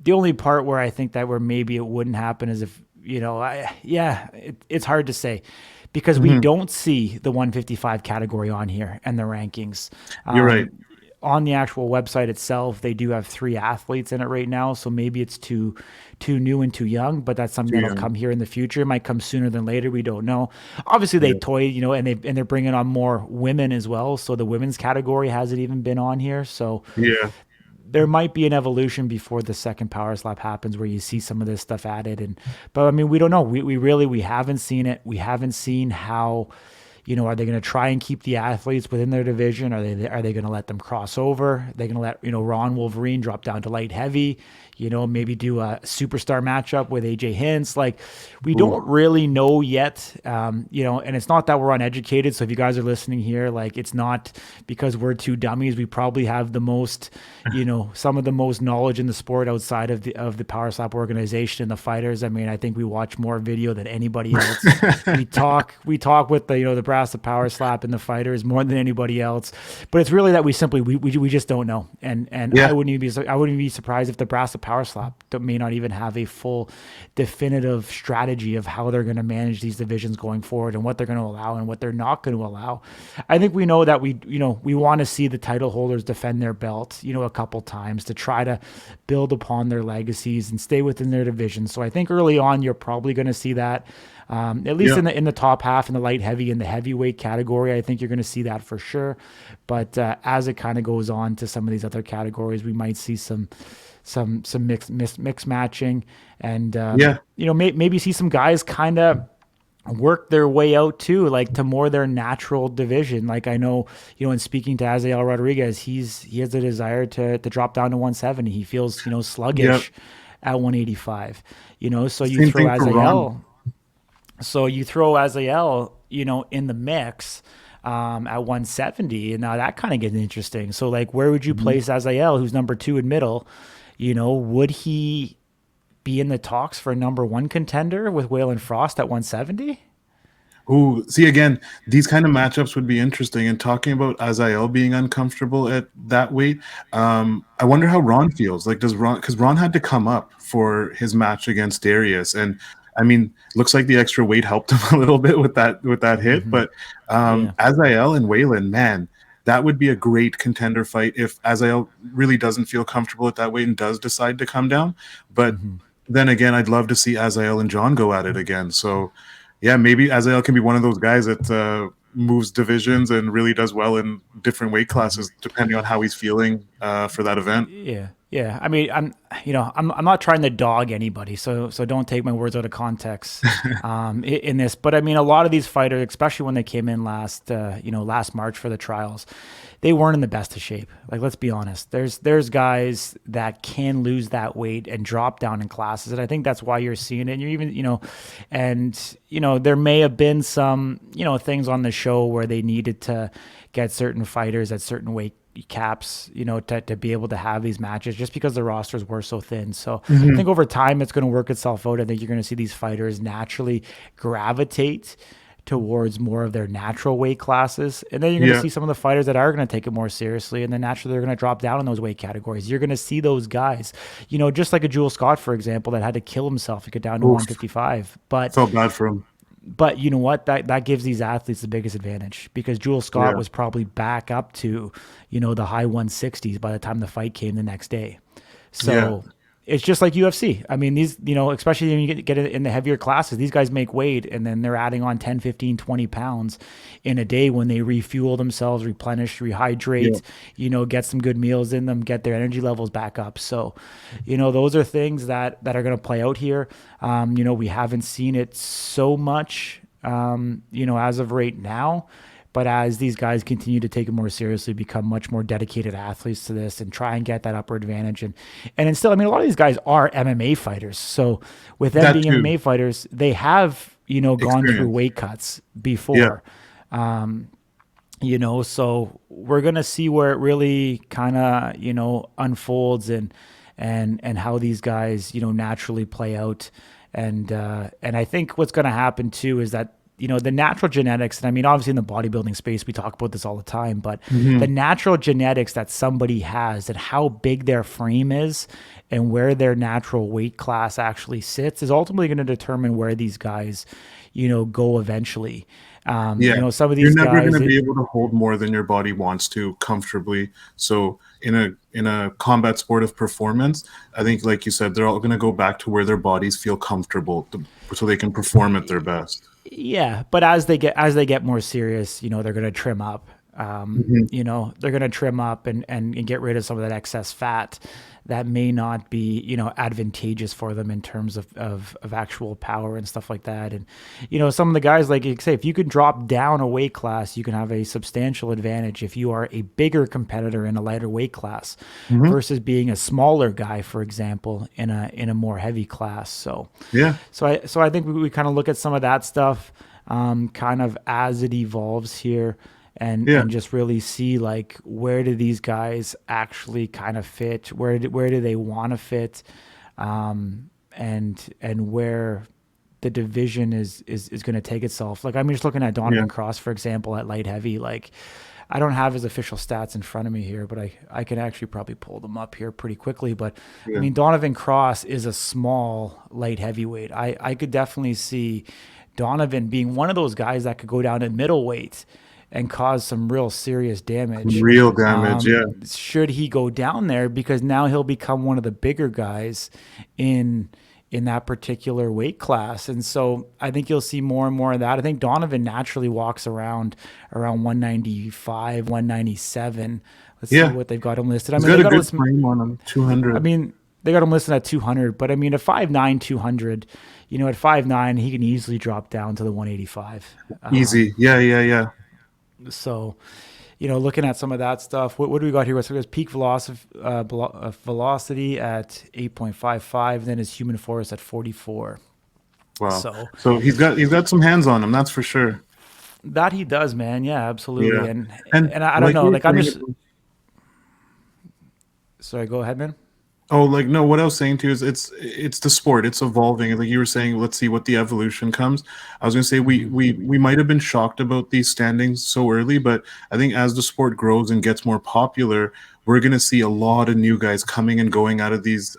The only part where I think that where maybe it wouldn't happen is if, it's hard to say because we Hmm. don't see the 155 category on here and the rankings. You're right. On the actual website itself, they do have 3 athletes in it right now, so maybe it's too new and too young. But that's something Too that'll young. come here in the future. It might come sooner than later. We don't know. Obviously, they Yeah. toy, and they're bringing on more women as well. So the women's category hasn't even been on here. So Yeah. there might be an evolution before the second power slap happens where you see some of this stuff added. But I mean, we don't know. We haven't seen it. We haven't seen how, are they going to try and keep the athletes within their division? Are they going to let them cross over? Are they going to let, Ron Wolverine drop down to light heavy? Maybe do a superstar matchup with AJ Hints. Like, we Ooh. don't really know yet. And it's not that we're uneducated. So if you guys are listening here, like, it's not because we're two dummies. We probably have the most, some of the most knowledge in the sport outside of the Power Slap organization and the fighters. I mean, I think we watch more video than anybody else. We talk with the brass of Power Slap and the fighters more than anybody else. But it's really that we just don't know. And Yeah. I wouldn't be surprised if the brass of Power Slap may not even have a full definitive strategy of how they're going to manage these divisions going forward and what they're going to allow and what they're not going to allow. I think we know that we want to see the title holders defend their belt, a couple times to try to build upon their legacies and stay within their division. So I think early on you're probably going to see that. At least Yeah. in the top half in the light heavy and the heavyweight category, I think you're going to see that for sure. But as it kind of goes on to some of these other categories, we might see some mix matching, and Yeah. maybe see some guys kind of work their way out too, like to more their natural division. Like I know, in speaking to Azael Rodriguez, he has a desire to drop down to 170. He feels Yep. sluggish at 185. So you Same throw thing for Ron. Azael. So you throw Azael, in the mix at 170, and now that kind of gets interesting. So like, where would you Mhm. place Azael, who's number 2 in middle? Would he be in the talks for a number 1 contender with Waylon Frost at 170? Ooh, see again, these kind of matchups would be interesting. And talking about Azael being uncomfortable at that weight, I wonder how Ron feels. Like, does Ron? Because Ron had to come up for his match against Darius, and I mean, looks like the extra weight helped him a little bit with that hit. Mm-hmm. But Yeah. Azael and Waylon, man, that would be a great contender fight if Azael really doesn't feel comfortable at that weight and does decide to come down. But Mm-hmm. then again, I'd love to see Azael and John go at it again. So yeah, maybe Azael can be one of those guys that moves divisions and really does well in different weight Mm-hmm. classes, depending on how he's feeling for that event. Yeah, yeah. I mean, I'm not trying to dog anybody, so don't take my words out of context in this. But I mean, a lot of these fighters, especially when they came in last March for the trials, they weren't in the best of shape. Like, let's be honest. There's guys that can lose that weight and drop down in classes, and I think that's why you're seeing it. And you're even, there may have been some, things on the show where they needed to get certain fighters at certain weight caps, to be able to have these matches just because the rosters were so thin. So I Hmm. think over time it's going to work itself out. I think you're going to see these fighters naturally gravitate towards more of their natural weight classes. And then you're going to Yeah. see some of the fighters that are going to take it more seriously. And then naturally they're going to drop down in those weight categories. You're going to see those guys, just like a Jewel Scott, for example, that had to kill himself to get down to Oof. 155. But Felt bad for him. you know what? That gives these athletes the biggest advantage because Jewel Scott Yeah. was probably back up to, the high 160s by the time the fight came the next day. Yeah. So it's just like UFC. I mean, these, especially when you get it in the heavier classes, these guys make weight and then they're adding on 10, 15, 20 pounds in a day when they refuel themselves, replenish, Yeah. rehydrate, get some good meals in them, get their energy levels back up. So, those are things that are going to play out here. We haven't seen it so much, as of right now. But as these guys continue to take it more seriously, become much more dedicated athletes to this, and try and get that upper advantage, and instill. I mean, a lot of these guys are MMA fighters, so with them That being too. MMA fighters, they have gone through Experience. weight cuts Yeah. before. So we're gonna see where it really kind of unfolds, and how these guys naturally play out, and I think what's gonna happen too is that the natural genetics, and I mean obviously in the bodybuilding space we talk about this all the time, but the Hmm. natural genetics that somebody has and how big their frame is and where their natural weight class actually sits is ultimately going to determine where these guys go eventually. Yeah. Some of You're these never going guys, to be able to hold more than your body wants to comfortably. So in a combat sport of performance, I think, like you said, they're all going to go back to where their bodies feel comfortable so they can perform at their best. yeah, but as they get more serious, they're going to trim up. Hmm. They're going to trim up and get rid of some of that excess fat that may not be advantageous for them in terms of actual power and stuff like that. And some of the guys, like you say, if you can drop down a weight class, you can have a substantial advantage if you are a bigger competitor in a lighter weight class Hmm. versus being a smaller guy, for example, in a more heavy class. So Yeah. so I think we kind of look at some of that stuff, kind of as it evolves here, Yeah. and just really see like where do these guys actually kind of fit, where do they want to fit, and where the division is going to take itself. Like I'm just looking at Yeah. Donovan Cross, for example, at light heavy. Like I don't have his official stats in front of me here, but I can actually probably pull them up here pretty quickly. But I Yeah. mean, Donovan Cross is a small light heavyweight. I could definitely see Donovan being one of those guys that could go down at middleweight and cause some real serious damage. Real damage. Yeah. Should he go down there, because now he'll become one of the bigger guys in in that particular weight class. And so I think you'll see more and more of that. I think Donovan naturally walks around 195, 197. Let's see Yeah. what they've got him listed. I He's mean, got they a got him good listed. frame on him. I 200. mean, they got him listed at 200, but I mean, at 5'9", 200, at 5'9", he can easily drop down to the 185. Easy. Yeah. Yeah. Yeah. So, looking at some of that stuff, what do we got here? So there's peak velocity at 8.55, then his human force at 44. Wow. So So he's got some hands on him. That's for sure. that he does, man. Yeah, absolutely. Yeah. And And and I don't like know. you were Like I'm saying, just sorry. Go ahead, man. oh, like no, what I was saying too is it's the sport. It's evolving. Like you were saying, let's see what the evolution comes. I was gonna say we might have been shocked about these standings so early, but I think as the sport grows and gets more popular, we're gonna see a lot of new guys coming and going out of these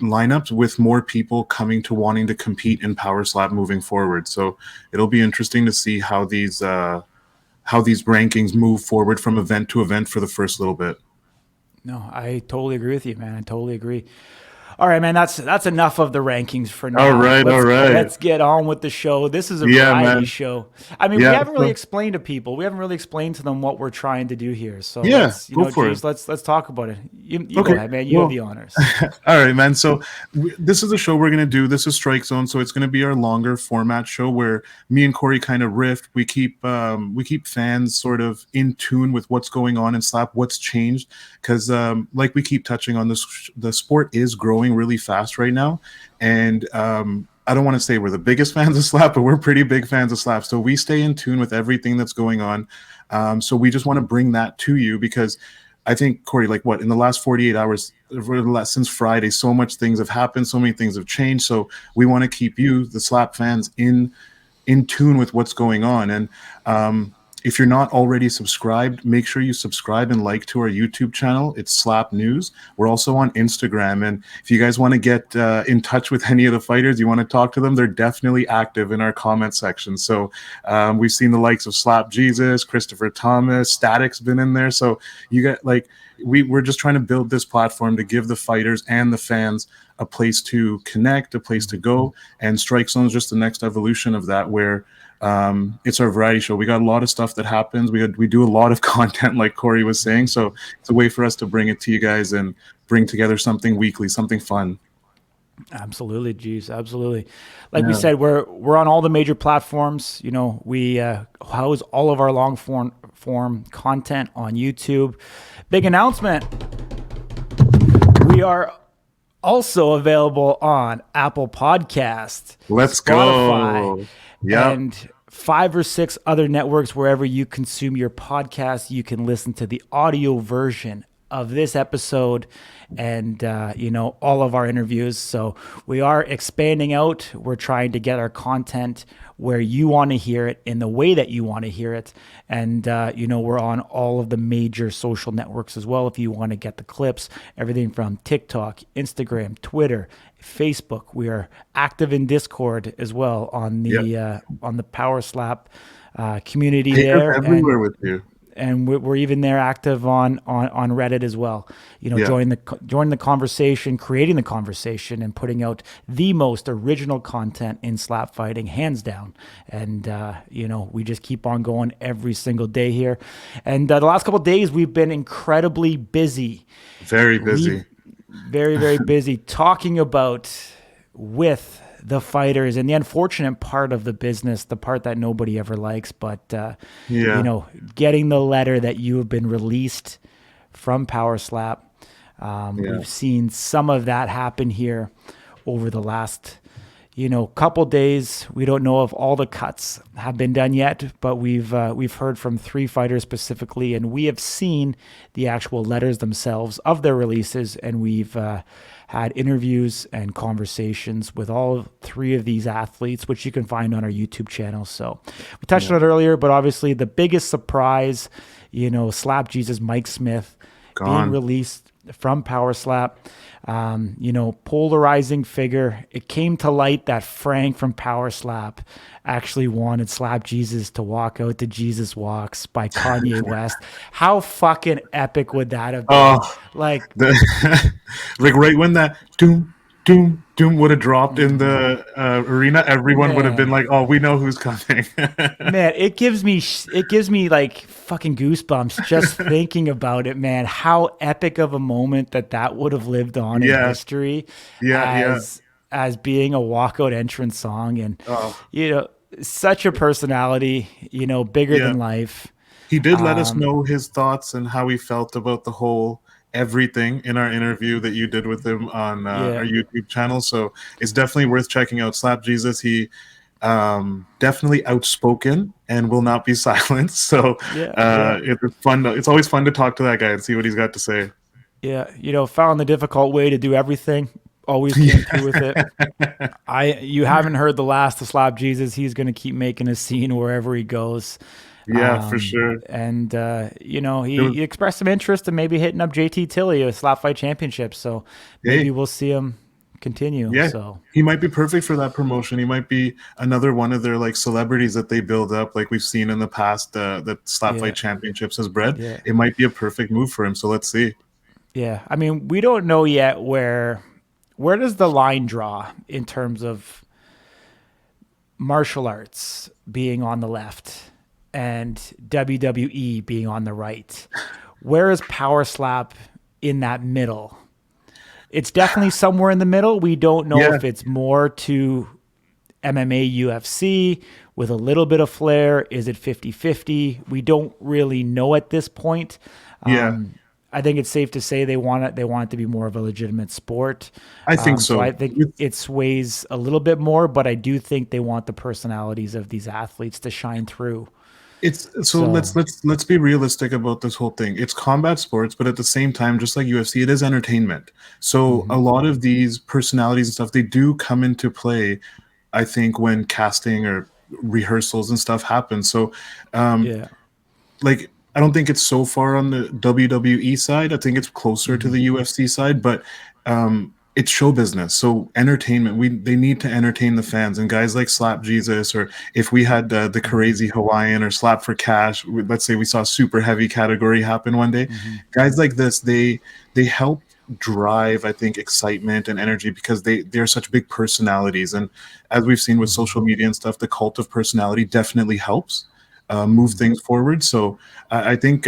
lineups with more people coming to wanting to compete in power slap moving forward. So it'll be interesting to see how these rankings move forward from event to event for the first little bit. No, I totally agree with you, man. I totally agree. All right, man. That's enough of the rankings for All now. right, all Let's right. let's get on with the show. This is a Yeah, variety man. show. I mean, we Yeah. haven't really So explained to people. We haven't really explained to them what we're trying to do here. So yeah, let's, go for it. geez, let's talk about it. You go Okay. ahead, man. You have Well, the honors. all right, man. So this is a show we're gonna do. This is Strike Zone, so it's gonna be our longer format show where me and Corey kind of riff. We keep fans sort of in tune with what's going on in slap, what's changed, because like we keep touching on this, the sport is growing really fast right now, and I don't want to say we're the biggest fans of slap, but we're pretty big fans of slap. So we stay in tune with everything that's going on. So we just want to bring that to you because I think, Corey, like what in the last 48 hours, since Friday, so much things have happened, so many things have changed. So we want to keep you, the slap fans, in tune with what's going on. And If you're not already subscribed, make sure you subscribe and like to our YouTube channel. It's Slap News. We're also on Instagram. And if you guys want to get in touch with any of the fighters, you want to talk to them, they're definitely active in our comment section. So we've seen the likes of Slap Jesus, Christopher Thomas, Static's been in there. So you get like, we're just trying to build this platform to give the fighters and the fans a place to connect, a place to go. And Strike Zone is just the next evolution of that, where it's our variety show. We got a lot of stuff that happens. We do a lot of content, like Corey was saying. So it's a way for us to bring it to you guys and bring together something weekly, something fun. Absolutely, geez, absolutely. Like we said, we're on all the major platforms. You know, we house all of our long form content on YouTube. Big announcement: we are also available on Apple Podcast, Let's Spotify, go. Yeah. and 5 or 6 other networks. Wherever you consume your podcast, you can listen to the audio version of this episode and all of our interviews. So we are expanding out. We're trying to get our content where you want to hear it in the way that you want to hear it. And we're on all of the major social networks as well if you want to get the clips, everything from TikTok, Instagram, Twitter, Facebook. We are active in Discord as well on the Power Slap community. Take us there everywhere with you. And we're even there active on Reddit as well. Join the conversation, creating the conversation, and putting out the most original content in slap fighting, hands down. And we just keep on going every single day here. And the last couple of days we've been incredibly busy, very busy, very very busy, talking about with the fighters and the unfortunate part of the business, the part that nobody ever likes, but getting the letter that you have been released from Power Slap. We've seen some of that happen here over the last couple days. We don't know if all the cuts have been done yet, but we've heard from 3 fighters specifically, and we have seen the actual letters themselves of their releases, and we've had interviews and conversations with all 3 of these athletes, which you can find on our YouTube channel. So we touched on it earlier, but obviously the biggest surprise, Slap Jesus Mike Smith being released from Power Slap. Polarizing figure. It came to light that Frank from Power Slap actually wanted Slap Jesus to walk out to Jesus Walks by Kanye West. How fucking epic would that have been? Like right when that doom would have dropped in the arena, everyone would have been like, "Oh, we know who's coming." Man, it gives me like fucking goosebumps just thinking about it, man. How epic of a moment that would have lived on in history as being a walkout entrance song, and such a personality, bigger than life. He did let us know his thoughts and how he felt about the whole everything in our interview that you did with him on our YouTube channel. So it's definitely worth checking out. Slap Jesus, he definitely outspoken and will not be silenced. So it's fun. It's always fun to talk to that guy and see what he's got to say. Yeah, found the difficult way to do everything. Always came through with it. You haven't heard the last of Slap Jesus. He's going to keep making a scene wherever he goes. Yeah, for sure. And, he expressed some interest in maybe hitting up JT Tilley a Slap Fight Championship. So maybe we'll see him continue. Yeah, so he might be perfect for that promotion. He might be another one of their like celebrities that they build up, like we've seen in the past that Slap Fight Championships has bred. Yeah. It might be a perfect move for him. So let's see. Yeah, I mean, we don't know yet where does the line draw in terms of martial arts being on the left and WWE being on the right. Where is Power Slap in that middle? It's definitely somewhere in the middle. We don't know if it's more to MMA, UFC with a little bit of flair. Is it 50-50? We don't really know at this point. I think it's safe to say they want it to be more of a legitimate sport. I think so. I think it sways a little bit more, but I do think they want the personalities of these athletes to shine through. Let's be realistic about this whole thing. It's combat sports, but at the same time, just like UFC, it is entertainment. So a lot of these personalities and stuff, they do come into play, I think, when casting or rehearsals and stuff happen. So like I don't think it's so far on the WWE side. I think it's closer to the UFC side, but it's show business. So entertainment, they need to entertain the fans, and guys like Slap Jesus, or if we had the Crazy Hawaiian or Slap for Cash, let's say we saw super heavy category happen one day, Mm-hmm. guys like this, they help drive, I think, excitement and energy because they're such big personalities. And as we've seen with social media and stuff, the cult of personality definitely helps move Mm-hmm. things forward. So I think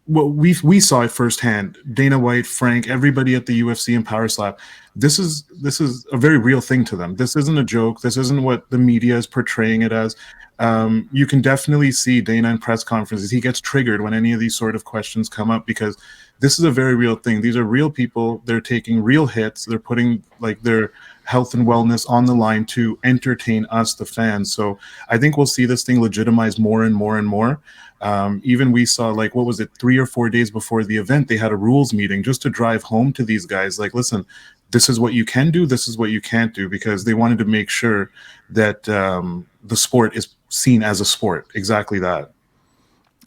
well, we saw it firsthand. Dana White, Frank, everybody at the UFC and Power Slap. This is a very real thing to them. This isn't a joke. This isn't what the media is portraying it as. You can definitely see Dana in press conferences. He gets triggered when any of these sort of questions come up because this is a very real thing. These are real people. They're taking real hits. They're putting like their health and wellness on the line to entertain us, the fans. So I think we'll see this thing legitimize more and more and more. Even we saw, like, what was it, 3 or 4 days before the event, they had a rules meeting just to drive home to these guys. Like, listen, this is what you can do. This is what you can't do, because they wanted to make sure that the sport is seen as a sport. Exactly that.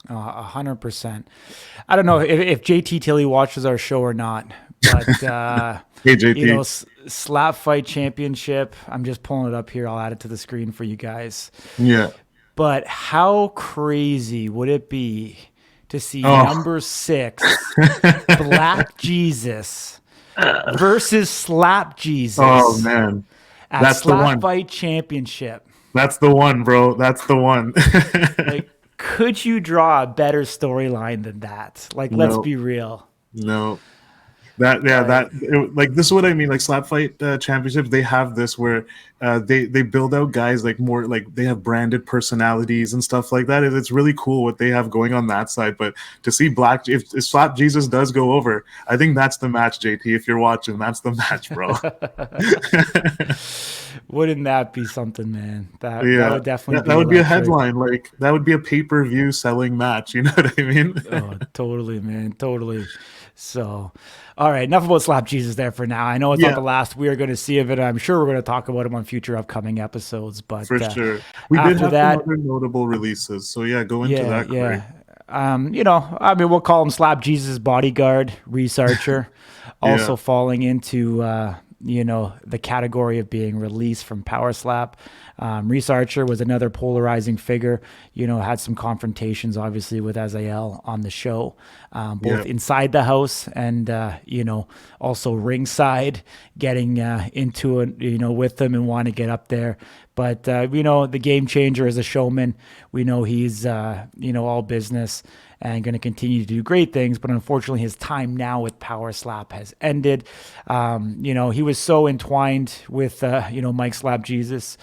100%. I don't know if JT Tilly watches our show or not, but Hey, you know, JT. Slap Fight Championship. I'm just pulling it up here. I'll add it to the screen for you guys. Yeah. But how crazy would it be to see Oh, number 6, Black Jesus, versus Slap oh Jesus man. at That's the Slap one. Fight Championship? That's the one, bro. That's the one. Like, could you draw a better storyline than that? Like, let's No, be real. no. That yeah, Like, like this is what I mean. Like slap fight championships, they have this where they build out guys like more like they have branded personalities and stuff like that. It's really cool what they have going on that side. But to see Black, if Slap Jesus does go over, I think that's the match, JT. If you're watching, that's the match, bro. wouldn't that be something, man? That Yeah, would definitely that be would be a electric. headline. Like that would be a pay-per-view selling match. You know what I mean? Oh, totally, man. Totally. So, all right. Enough about Slap Jesus there for now. I know it's not Yeah, the last we are going to see of it. I'm sure we're going to talk about him on future upcoming episodes. for But sure. We did after have some that, other notable releases. So yeah, go into yeah, that, Corey. yeah. You know, I mean, we'll call him Slap Jesus' bodyguard, researcher, Yeah, also falling into, you know, the category of being released from Power Slap. Researcher was another polarizing figure, you know, had some confrontations, obviously, with Azael on the show, yeah, both inside the house and, you know, also ringside, getting into it, you know, with them and want to get up there. But you know, the game changer is a showman. We know he's you know, all business and going to continue to do great things. But unfortunately, his time now with Power Slap has ended. You know, he was so entwined with you know, Mike Slap Jesus,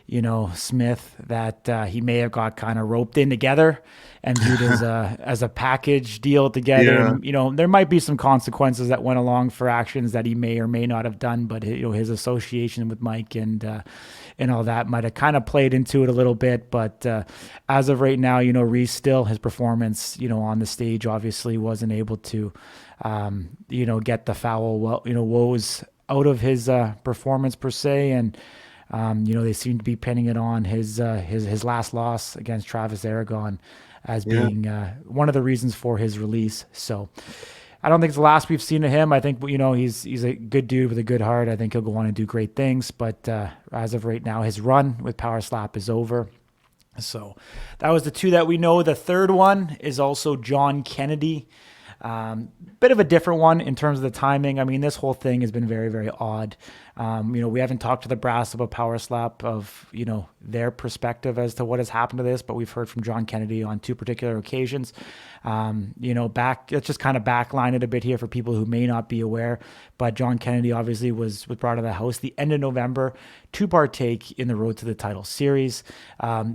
you know, Smith, that he may have got kind of roped in together and viewed as a package deal together. yeah. And you know, there might be some consequences that went along for actions that he may or may not have done. But you know, his association with Mike and all that might have kind of played into it a little bit. But as of right now, you know, Reese still, his performance, you know, on the stage obviously wasn't able to, you know, get the foul, well, you know, woes out of his performance per se. And you know, they seem to be pinning it on his last loss against Travis Aragon as Yeah, being one of the reasons for his release. So I don't think it's the last we've seen of him. I think, you know, he's a good dude with a good heart. I think he'll go on and do great things. But as of right now, his run with Power Slap is over. So that was the two that we know. The third one is also John Kennedy. Bit of a different one in terms of the timing. I mean, this whole thing has been very, very odd. You know, we haven't talked to the brass about Power Slap of, you know, their perspective as to what has happened to this, but we've heard from John Kennedy on two particular occasions. You know, let's just kind of backline it a bit here for people who may not be aware. But John Kennedy obviously was brought to the house the end of November to partake in the Road to the Title series.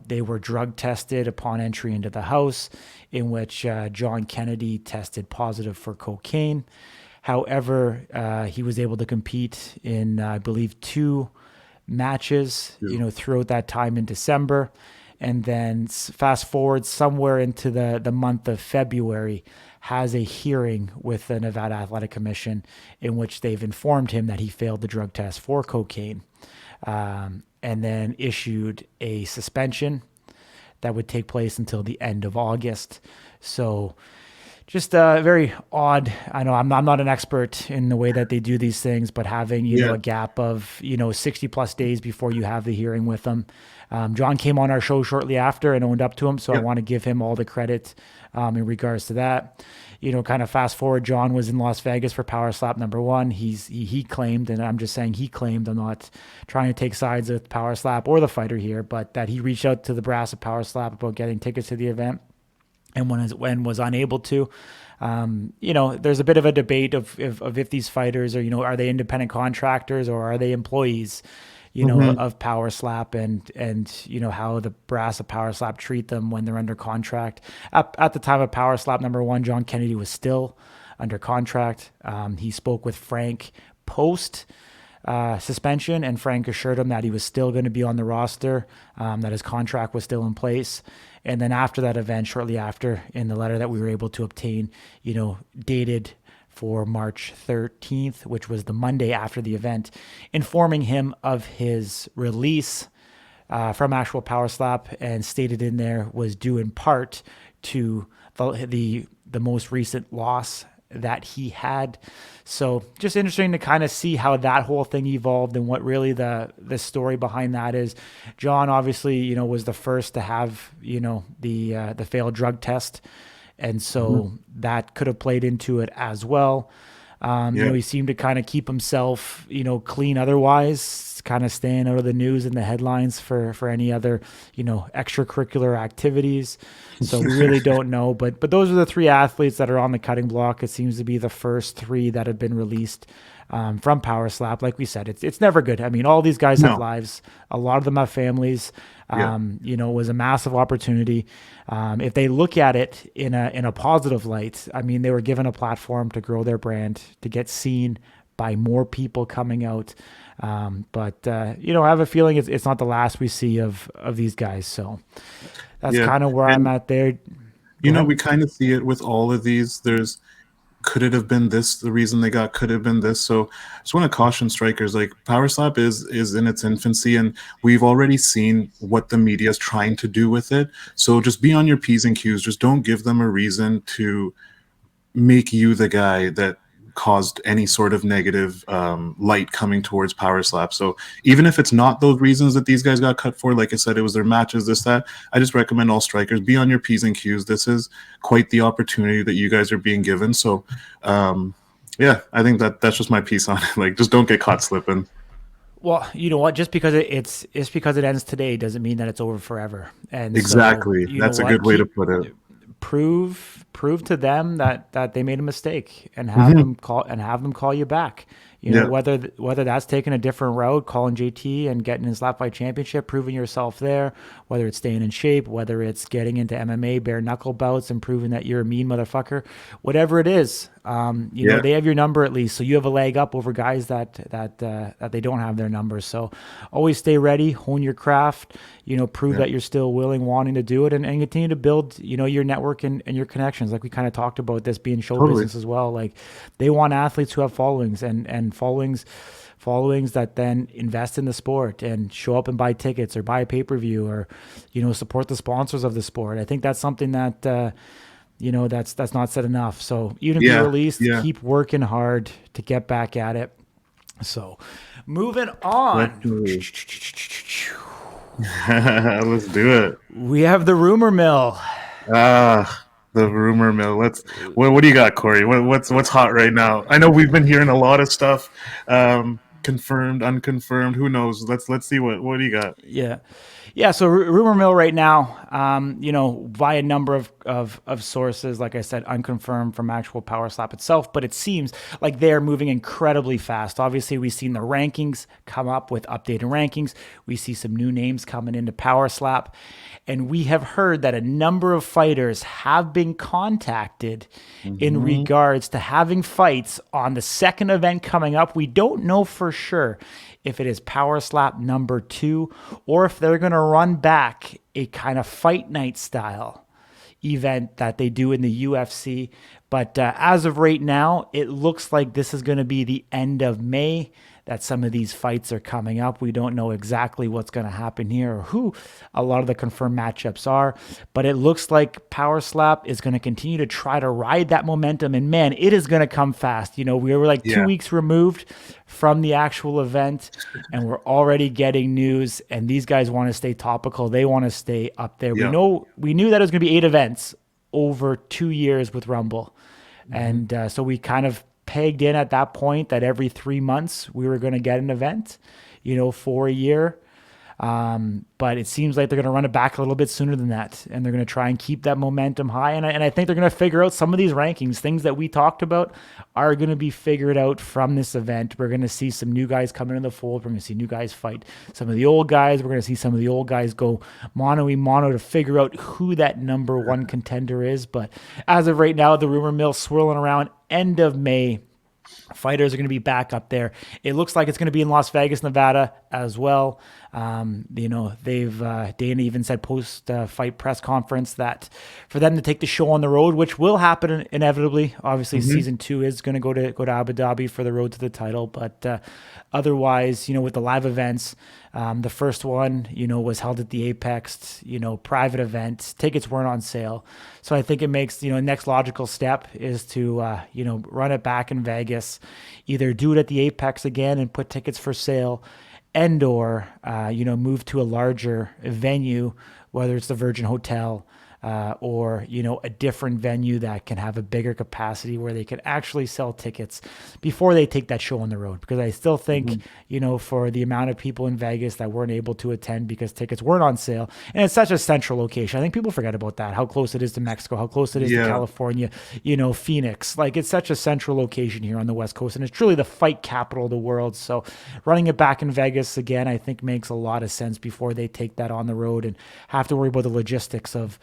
They were drug tested upon entry into the house, in which John Kennedy tested positive for cocaine. However, he was able to compete in, I believe, 2 matches, you yeah, know, throughout that time in December. And then fast forward somewhere into the month of February, has a hearing with the Nevada Athletic Commission in which they've informed him that he failed the drug test for cocaine, and then issued a suspension that would take place until the end of August. So just very odd. I know I'm not an expert in the way that they do these things, but having, Yeah. a gap of, 60 plus days before you have the hearing with them. John came on our show shortly after and owned up to him. So I Yep. want to give him all the credit in regards to that. Kind of fast forward, John was in Las Vegas for Power Slap number one. He claimed, and I'm just saying he claimed, I'm not trying to take sides with Power Slap or the fighter here, but that he reached out to the brass of Power Slap about getting tickets to the event, and when was unable to. There's a bit of a debate of if these fighters are, are they independent contractors or are they employees, Hmm. of Power Slap, and how the brass of Power Slap treat them when they're under contract. At the time of Power Slap number one, John Kennedy was still under contract. He spoke with Frank post suspension, and Frank assured him that he was still going to be on the roster, that his contract was still in place. And then after that event, shortly after, in the letter that we were able to obtain, dated for March 13th, which was the Monday after the event, informing him of his release from actual Power Slap, and stated in there was due in part to the most recent loss that he had. So just interesting to kind of see how that whole thing evolved and what really the story behind that is. John obviously, was the first to have, the failed drug test. And Hmm. so that could have played into it as well. Yeah. He seemed to kind of keep himself, clean otherwise, kind of staying out of the news and the headlines for any other, extracurricular activities. So we really don't know. But those are the three athletes that are on the cutting block. It seems to be the first three that have been released from Power Slap. Like we said, it's never good. I mean, all these guys have No. lives. A lot of them have families. Yeah. It was a massive opportunity. If they look at it in a positive light, I mean, they were given a platform to grow their brand, to get seen by more people coming out. But I have a feeling it's not the last we see of these guys. So that's Yeah. kind of where I'm And at there. Go we ahead. kind of see it with all of these. There's could it have been this the reason they got, could have been this. So I just want to caution strikers, like Power Slap is in its infancy, and we've already seen what the media is trying to do with it. So just be on your P's and Q's. Just don't give them a reason to make you the guy that caused any sort of negative light coming towards Power Slap. So even if it's not those reasons that these guys got cut for, like I said, it was their matches, this, that, I just recommend all strikers be on your P's and Q's. This is quite the opportunity that you guys are being given. So yeah, I think that's just my piece on it. Like, just don't get caught slipping. Well, you know what? Just because it's because it ends today doesn't mean that it's over forever. And so, Exactly. you know That's a what? good way to Keep put it. prove to them that they made a mistake, and Hmm. have them call you back. Yeah, Whether that's taking a different route, calling JT and getting his lap fight championship, proving yourself there, whether it's staying in shape, whether it's getting into MMA bare knuckle bouts and proving that you're a mean motherfucker, whatever it is, yeah, they have your number at least, so you have a leg up over guys that they don't have their numbers. So always stay ready, hone your craft, prove yeah. that you're still willing, wanting to do it, and continue to build, your network and your connections. Like we kind of talked about this being show Totally. business as well. Like they want athletes who have followings and followings that then invest in the sport and show up and buy tickets or buy a pay-per-view or, support the sponsors of the sport. I think that's something that, that's not said enough. So even if you're Yeah, released, yeah. keep working hard to get back at it. So moving on. Definitely. Let's do it. We have the rumor mill. The rumor mill. What do you got, Corey? What's hot right now? I know we've been hearing a lot of stuff, confirmed, unconfirmed. Who knows? Let's see what do you got? Yeah. Yeah. So rumor mill right now, via a number of sources, like I said, unconfirmed from actual Power Slap itself, but it seems like they're moving incredibly fast. Obviously, we've seen the rankings come up with updated rankings. We see some new names coming into Power Slap. And we have heard that a number of fighters have been contacted in Hmm. regards to having fights on the second event coming up. We don't know for sure if it is Power Slap number 2 or if they're going to run back a kind of fight night style event that they do in the UFC. But as of right now, it looks like this is going to be the end of May that some of these fights are coming up. We don't know exactly what's going to happen here or who a lot of the confirmed matchups are, but it looks like Power Slap is going to continue to try to ride that momentum. And man, it is going to come fast. We were like 2 weeks removed from the actual event, and we're already getting news. And these guys want to stay topical. They want to stay up there. Yeah. We knew that it was going to be 8 events over 2 years with Rumble, and so we kind of pegged in at that point that every 3 months we were going to get an event, for a year. But it seems like they're going to run it back a little bit sooner than that, and they're going to try and keep that momentum high. And I think they're going to figure out some of these rankings. Things that we talked about are going to be figured out from this event. We're going to see some new guys come into the fold. We're going to see new guys fight some of the old guys. We're going to see some of the old guys go mono to figure out who that number one contender is. But as of right now, the rumor mill swirling around end of May. Fighters are going to be back up there. It looks like it's going to be in Las Vegas, Nevada as well. They've Dana even said post fight press conference that for them to take the show on the road, which will happen inevitably. Obviously, season 2 is going to go to Abu Dhabi for the road to the title, but otherwise, with the live events, the first one, was held at the Apex, private event. Tickets weren't on sale. So I think it makes, next logical step is to, run it back in Vegas, either do it at the Apex again and put tickets for sale, and or, move to a larger venue, whether it's the Virgin Hotel, or a different venue that can have a bigger capacity where they can actually sell tickets before they take that show on the road. Because I still think, for the amount of people in Vegas that weren't able to attend because tickets weren't on sale, and it's such a central location. I think people forget about that, how close it is to Mexico, how close it is to California, Phoenix. Like, it's such a central location here on the West Coast, and it's truly the fight capital of the world. So running it back in Vegas again, I think makes a lot of sense before they take that on the road and have to worry about the logistics of,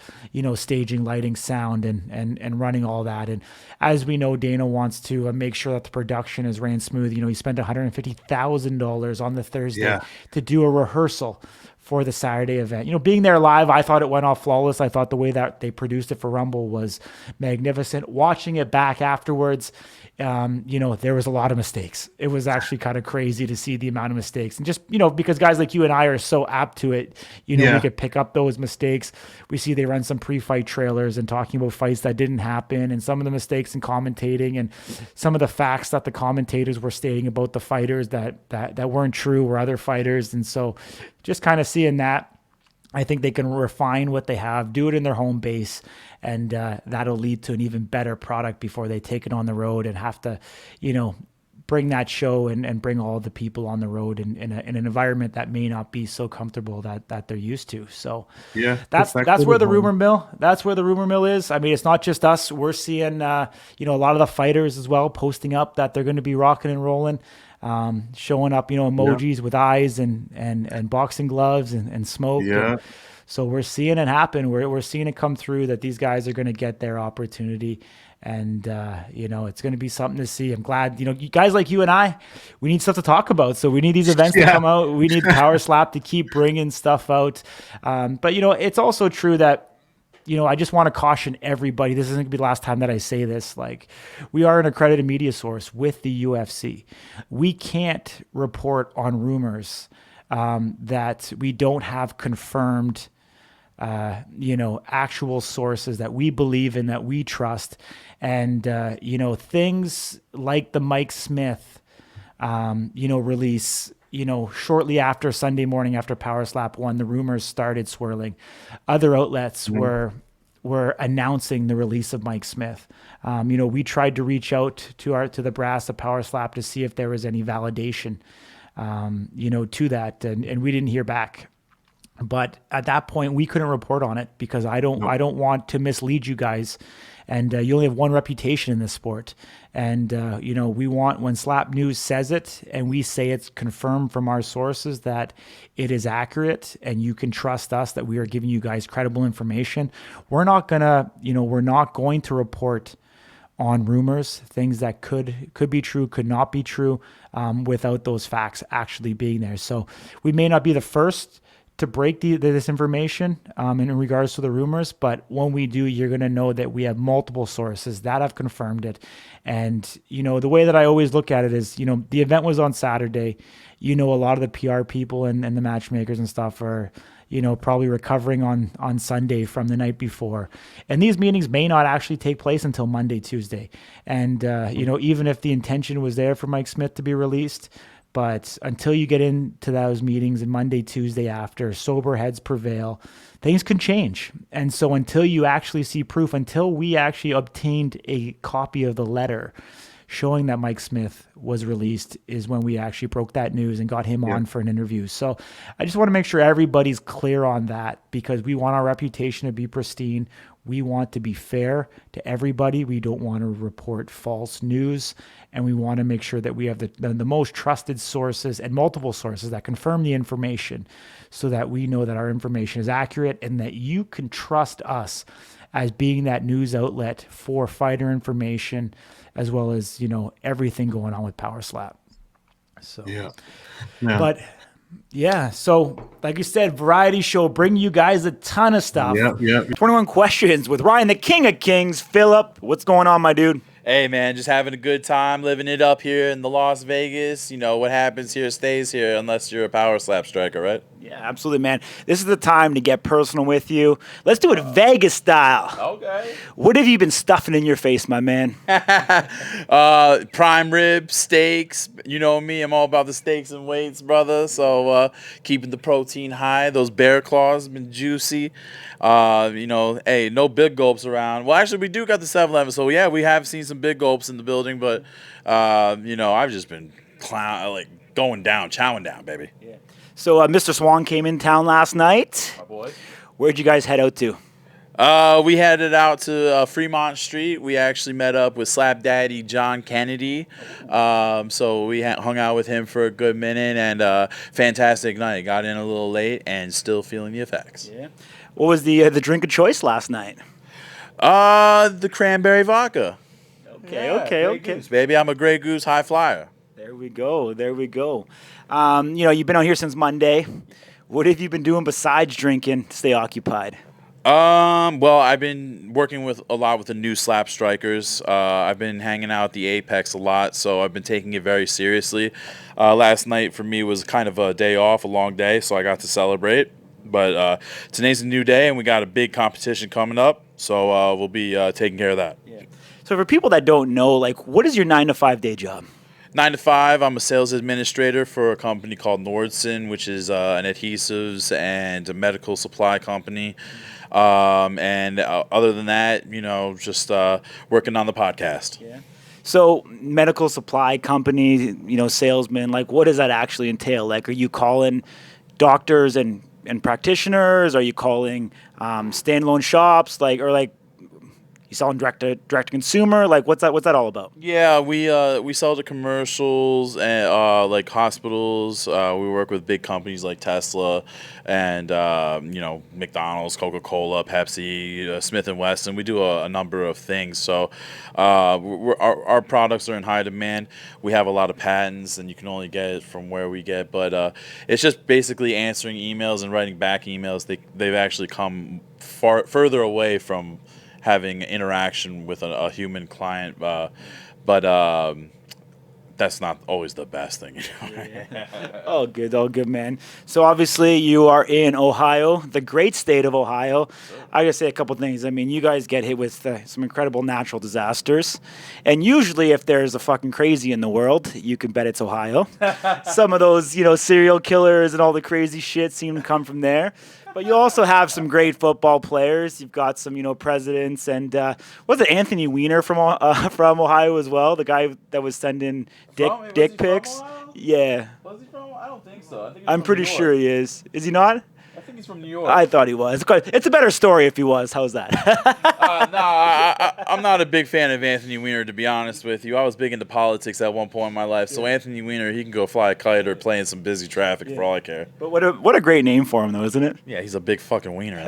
staging, lighting, sound, and running all that. And as we know, Dana wants to make sure that the production is ran smooth. He spent $150,000 on the Thursday to do a rehearsal for the Saturday event. Being there live, I thought it went off flawless. I thought the way that they produced it for Rumble was magnificent. Watching it back afterwards, there was a lot of mistakes. It was actually kind of crazy to see the amount of mistakes. And just, because guys like you and I are so apt to it, we could pick up those mistakes. We see they run some pre-fight trailers and talking about fights that didn't happen, and some of the mistakes in commentating and some of the facts that the commentators were stating about the fighters that weren't true or other fighters. And so just kind of seeing that, I think they can refine what they have, do it in their home base, and that'll lead to an even better product before they take it on the road and have to, bring that show and bring all the people on the road in an environment that may not be so comfortable that they're used to. So that's where the rumor mill. That's where the rumor mill is. I mean, it's not just us. We're seeing a lot of the fighters as well posting up that they're going to be rocking and rolling. Showing up, emojis with eyes and boxing gloves and smoke. Yeah. And so we're seeing it happen. We're seeing it come through that these guys are going to get their opportunity. And, it's going to be something to see. I'm glad, guys like you and I, we need stuff to talk about. So we need these events to come out. We need Power Slap to keep bringing stuff out. But, it's also true that, I just want to caution everybody. This isn't going to be the last time that I say this. Like, we are an accredited media source with the UFC. We can't report on rumors that we don't have confirmed, actual sources that we believe in, that we trust. And, things like the Mike Smith, release, shortly after Sunday morning after Power Slap 1, the rumors started swirling. Other outlets were announcing the release of Mike Smith. We tried to reach out to the brass of Power Slap to see if there was any validation, to that, and we didn't hear back. But at that point, we couldn't report on it because I don't want to mislead you guys. And you only have one reputation in this sport. And, we want, when Slap News says it and we say it's confirmed from our sources that it is accurate and you can trust us that we are giving you guys credible information, we're not going to report on rumors, things that could be true, could not be true, without those facts actually being there. So we may not be the first to break this information in regards to the rumors. But when we do, you're going to know that we have multiple sources that have confirmed it. And, the way that I always look at it is, the event was on Saturday. A lot of the PR people and the matchmakers and stuff are, probably recovering on Sunday from the night before. And these meetings may not actually take place until Monday, Tuesday. And, even if the intention was there for Mike Smith to be released, but until you get into those meetings and Monday, Tuesday after, sober heads prevail, things can change. And so until you actually see proof, until we actually obtained a copy of the letter showing that Mike Smith was released, is when we actually broke that news and got him on for an interview. So I just want to make sure everybody's clear on that, because we want our reputation to be pristine. We want to be fair to everybody. We don't want to report false news, and we want to make sure that we have the most trusted sources and multiple sources that confirm the information, so that we know that our information is accurate and that you can trust us as being that news outlet for fighter information, as well as, everything going on with Power Slap. So, but yeah, so like you said, variety show, bring you guys a ton of stuff. 21 questions with Ryan, the King of Kings. Philip, what's going on, my dude? Hey, man, just having a good time, living it up here in the Las Vegas. What happens here stays here unless you're a power slap striker, right? Yeah, absolutely, man. This is the time to get personal with you. Let's do it Vegas style. Okay. What have you been stuffing in your face, my man? Prime rib, steaks. You know me, I'm all about the steaks and weights, brother. So keeping the protein high. Those bear claws have been juicy. Hey, no big gulps around. Well, actually, we do got the 7-Eleven. So, yeah, we have seen some big gulps in the building. But, I've just been going down, chowing down, baby. Yeah. So Mr. Swan came in town last night. My boy. Where'd you guys head out to? We headed out to Fremont Street. We actually met up with Slap Daddy John Kennedy. So we hung out with him for a good minute, and fantastic night. Got in a little late and still feeling the effects. Yeah. What was the drink of choice last night? The cranberry vodka. Okay. Goose, baby, I'm a Grey Goose high flyer. There we go. You've been out here since Monday. What have you been doing besides drinking to stay occupied? Well, I've been working a lot with the new slap strikers. I've been hanging out at the Apex a lot, so I've been taking it very seriously. Last night for me was kind of a day off, a long day, so I got to celebrate. But today's a new day, and we got a big competition coming up, so we'll be taking care of that. Yeah. So for people that don't know, what is your 9-to-5 day job? 9 to 5, I'm a sales administrator for a company called Nordson, which is an adhesives and a medical supply company. And other than that, just working on the podcast. Yeah. So medical supply company, salesman, what does that actually entail? Are you calling doctors and practitioners? Are you calling standalone shops? You selling direct to consumer? What's that all about? Yeah, we sell to commercials and like hospitals. We work with big companies like Tesla and McDonald's, Coca-Cola, Pepsi, Smith and Wesson. We do a number of things. So our products are in high demand. We have a lot of patents, and you can only get it from where we get. But it's just basically answering emails and writing back emails. They've actually come further away from having interaction with a human client, but that's not always the best thing. Yeah. All good, man. So obviously you are in Ohio, the great state of Ohio. Sure. I gotta say a couple things. I mean, you guys get hit with some incredible natural disasters, and usually if there's a fucking crazy in the world, you can bet it's Ohio. Some of those, serial killers and all the crazy shit seem to come from there. But you also have some great football players. You've got some, presidents, and was it Anthony Weiner from Ohio as well? The guy that was sending dick pics. Yeah. Was he from? I don't think so. I'm pretty sure he is. Is he not? I think he's from New York. I thought he was. It's a better story if he was. How's that? I'm not a big fan of Anthony Weiner, to be honest with you. I was big into politics at one point in my life. So Anthony Weiner, he can go fly a kite or play in some busy traffic for all I care. But what a great name for him, though, isn't it? Yeah, he's a big fucking wiener.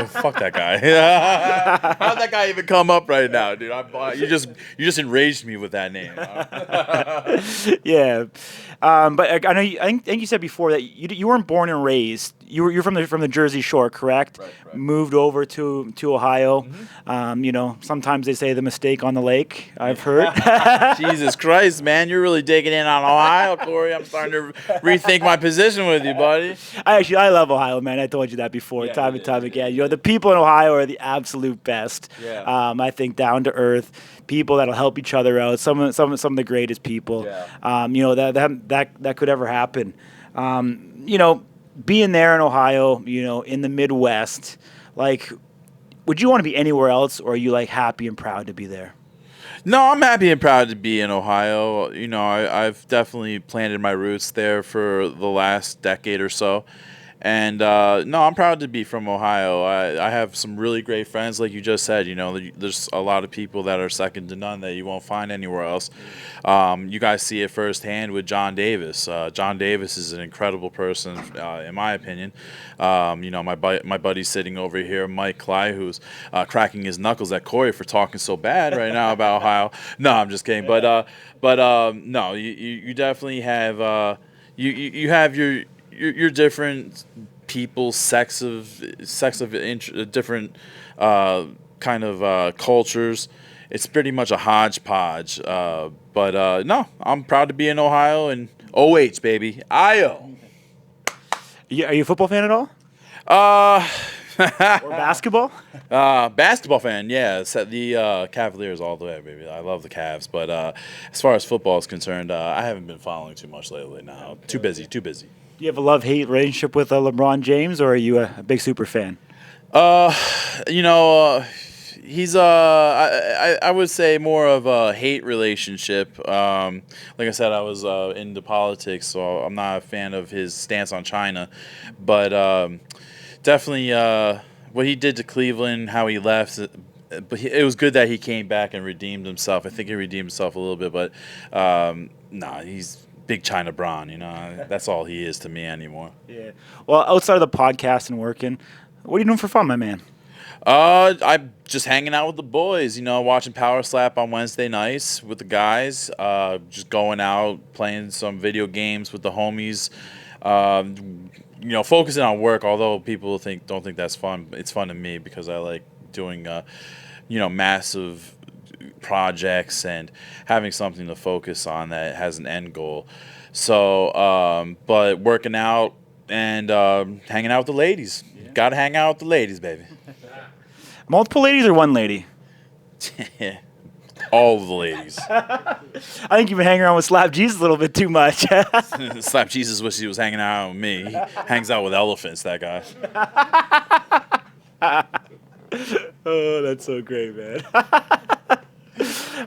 Fuck that guy. How'd that guy even come up right now, dude? You just enraged me with that name. Yeah. But I know. I think you said before that you weren't born and raised you're from the Jersey Shore, correct? Right. Moved over to Ohio. Sometimes they say the mistake on the lake. I've heard. Jesus Christ, man, you're really digging in on Ohio, Corey. I'm starting to rethink my position with you, buddy. I love Ohio, man. I told you that before, Yeah, time you and time did, again. The people in Ohio are the absolute best. Yeah. I think down to earth people that'll help each other out. Some of the greatest people. Yeah. That could ever happen. Being there in Ohio, in the Midwest, like, would you want to be anywhere else, or are you like happy and proud to be there? No, I'm happy and proud to be in Ohio. I've definitely planted my roots there for the last decade or so. And no, I'm proud to be from Ohio. I have some really great friends, like you just said. There's a lot of people that are second to none that you won't find anywhere else. You guys see it firsthand with John Davis. John Davis is an incredible person, in my opinion. My buddy sitting over here, Mike Cly, who's cracking his knuckles at Corey for talking so bad right now about Ohio. No, I'm just kidding. But no, you definitely have you have your different people, different kind of cultures. It's pretty much a hodgepodge. But no, I'm proud to be in Ohio and OH, baby. IO. Are you a football fan at all? Or basketball? Basketball fan, yeah. The Cavaliers all the way, baby. I love the Cavs. But as far as football is concerned, I haven't been following too much lately now. Too busy. Do you have a love-hate relationship with LeBron James, or are you a big super fan? He's I would say more of a hate relationship. Like I said, I was into politics, so I'm not a fan of his stance on China, but definitely what he did to Cleveland, how he left. But it was good that he came back and redeemed himself. I think he redeemed himself a little bit, but he's big China Braun, that's all he is to me anymore. Yeah. Well, outside of the podcast and working, what are you doing for fun, my man? I'm just hanging out with the boys, watching Power Slap on Wednesday nights with the guys, just going out, playing some video games with the homies, focusing on work, although people don't think that's fun. It's fun to me because I like doing, massive projects and having something to focus on that has an end goal. So, but working out and hanging out with the ladies. Yeah. Gotta hang out with the ladies, baby. Multiple ladies or one lady? All of the ladies. I think you've been hanging around with Slap Jesus a little bit too much. Slap Jesus wishes he was hanging out with me. He hangs out with elephants, that guy. Oh, that's so great, man.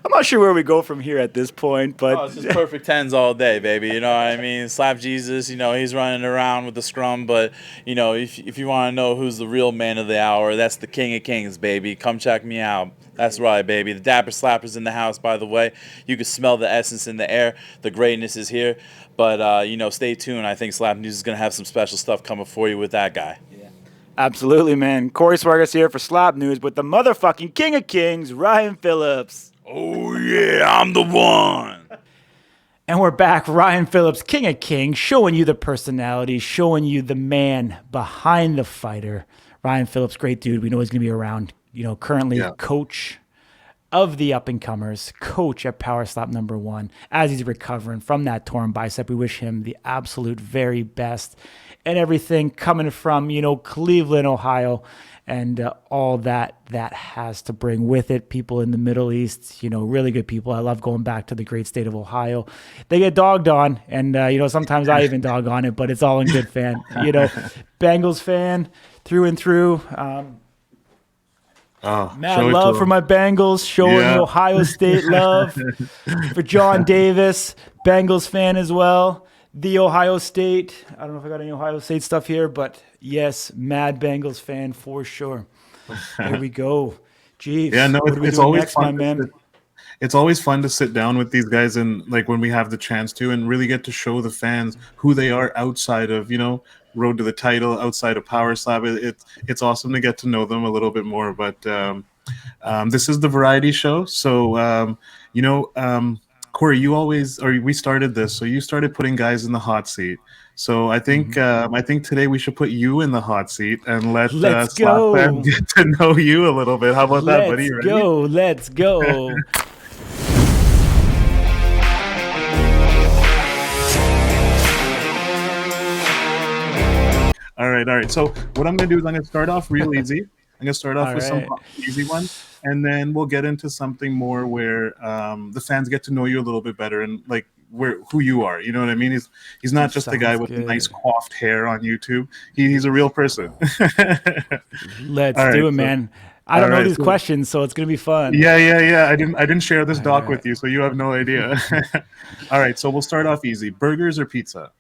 I'm not sure where we go from here at this point, but it's just perfect tens all day, baby. You know what I mean? Slap Jesus, he's running around with the scrum, but if you want to know who's the real man of the hour, that's the King of Kings, baby. Come check me out. That's right, baby. The Dapper Slapper's in the house, by the way. You can smell the essence in the air. The greatness is here. But stay tuned. I think Slap News is gonna have some special stuff coming for you with that guy. Absolutely, man. Corey Swiergosz here for Slap News with the motherfucking King of Kings, Ryan Phillips. Oh, yeah, I'm the one. And we're back, Ryan Phillips, King of Kings, showing you the personality, showing you the man behind the fighter. Ryan Phillips, great dude. We know he's going to be around, currently coach of the up-and-comers, coach at Power Slap #1. As he's recovering from that torn bicep, we wish him the absolute very best and everything coming from, Cleveland, Ohio, and all that has to bring with it. People in the Middle East, really good people. I love going back to the great state of Ohio. They get dogged on, and, sometimes I even dog on it, but it's all in good fan. Bengals fan through and through. Mad love for my Bengals, showing the Ohio State love. For John Davis, Bengals fan as well. The Ohio State. I don't know if I got any Ohio State stuff here, but yes, mad Bengals fan for sure. Here we go. Jeeves. Yeah, no, it's always next, fun. My man? It's always fun to sit down with these guys and when we have the chance to and really get to show the fans who they are outside of, Road to the Title, outside of Power Slap. It's awesome to get to know them a little bit more. But this is the variety show. So, Corey, you always, or we started this, so you started putting guys in the hot seat. So I think today we should put you in the hot seat and let Let's Slap fans go. get to know you a little bit. How about that, buddy? Let's You ready? go. Let's go. All right, all right. So what I'm gonna do is I'm gonna start off real easy. I'm gonna start off All with some right. easy ones, and then we'll get into something more where the fans get to know you a little bit better and like who you are. You know what I mean? He's not just the guy Sounds with the nice good. coiffed hair on YouTube. He's a real person. Let's All right, do it, so man. I all don't know right, these so questions, so it's gonna be fun. yeah. I didn't share this All doc right. with you, so you have no idea. All right, so we'll start off easy. Burgers or pizza?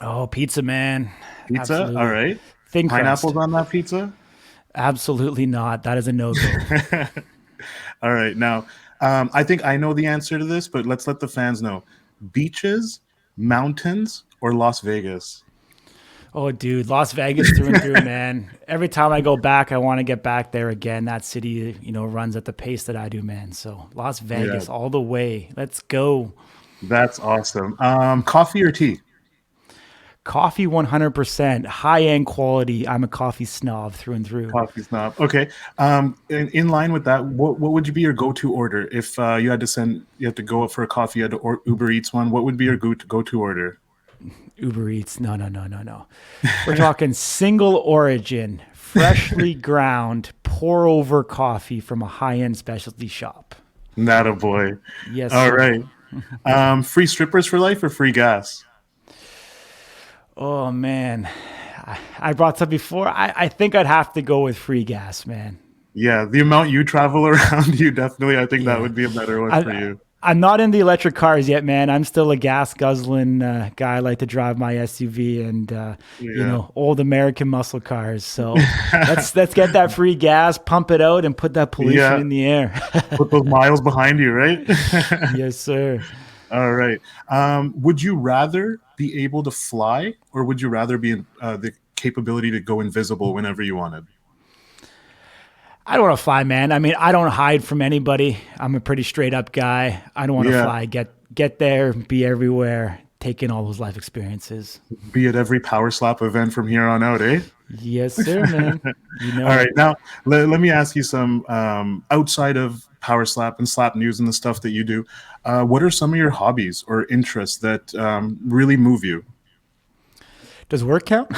Oh, pizza, man. Pizza. All Absolutely. right. Thin Pineapples crust. on that pizza? Absolutely not. That is a no go. All right. Now, I think I know the answer to this, but let's let the fans know. Beaches, mountains, or Las Vegas? Oh, dude, Las Vegas through and through, man. Every time I go back, I want to get back there again. That city, runs at the pace that I do, man. So Las Yeah, Vegas all the way. Let's go. that's awesome. Coffee or tea? Coffee 100%. High end quality. I'm a coffee snob through and through. Coffee snob. Okay. In line with that, what would you be your go-to order if you had to go for a coffee, you had to Uber Eats one? What would be your go-to order? Uber Eats. No, no, no, no, no. We're talking single origin, freshly ground, pour over coffee from a high end specialty shop. Not a boy. Yes, All sir. right. Free strippers for life or free gas? Oh, man. I brought some before. I think I'd have to go with free gas, man. Yeah, the amount you travel around, you definitely. I think that Yeah. would be a better one for I, you. I'm not in the electric cars yet, man. I'm still a gas guzzling guy. I like to drive my SUV and Yeah. old American muscle cars. So let's get that free gas, pump it out, and put that pollution Yeah. in the air. Put those miles behind you, right? Yes, sir. All right. Would you rather be able to fly, or would you rather be the capability to go invisible whenever you wanted? I don't want to fly, man. I mean, I don't hide from anybody. I'm a pretty straight up guy. I don't want to Yeah. fly. Get there, be everywhere, take in all those life experiences. Be at every Power Slap event from here on out, eh? Yes, sir, man. All right. Now, let me ask you some outside of Power Slap and Slap News and the stuff that you do. What are some of your hobbies or interests that really move you? Does work count?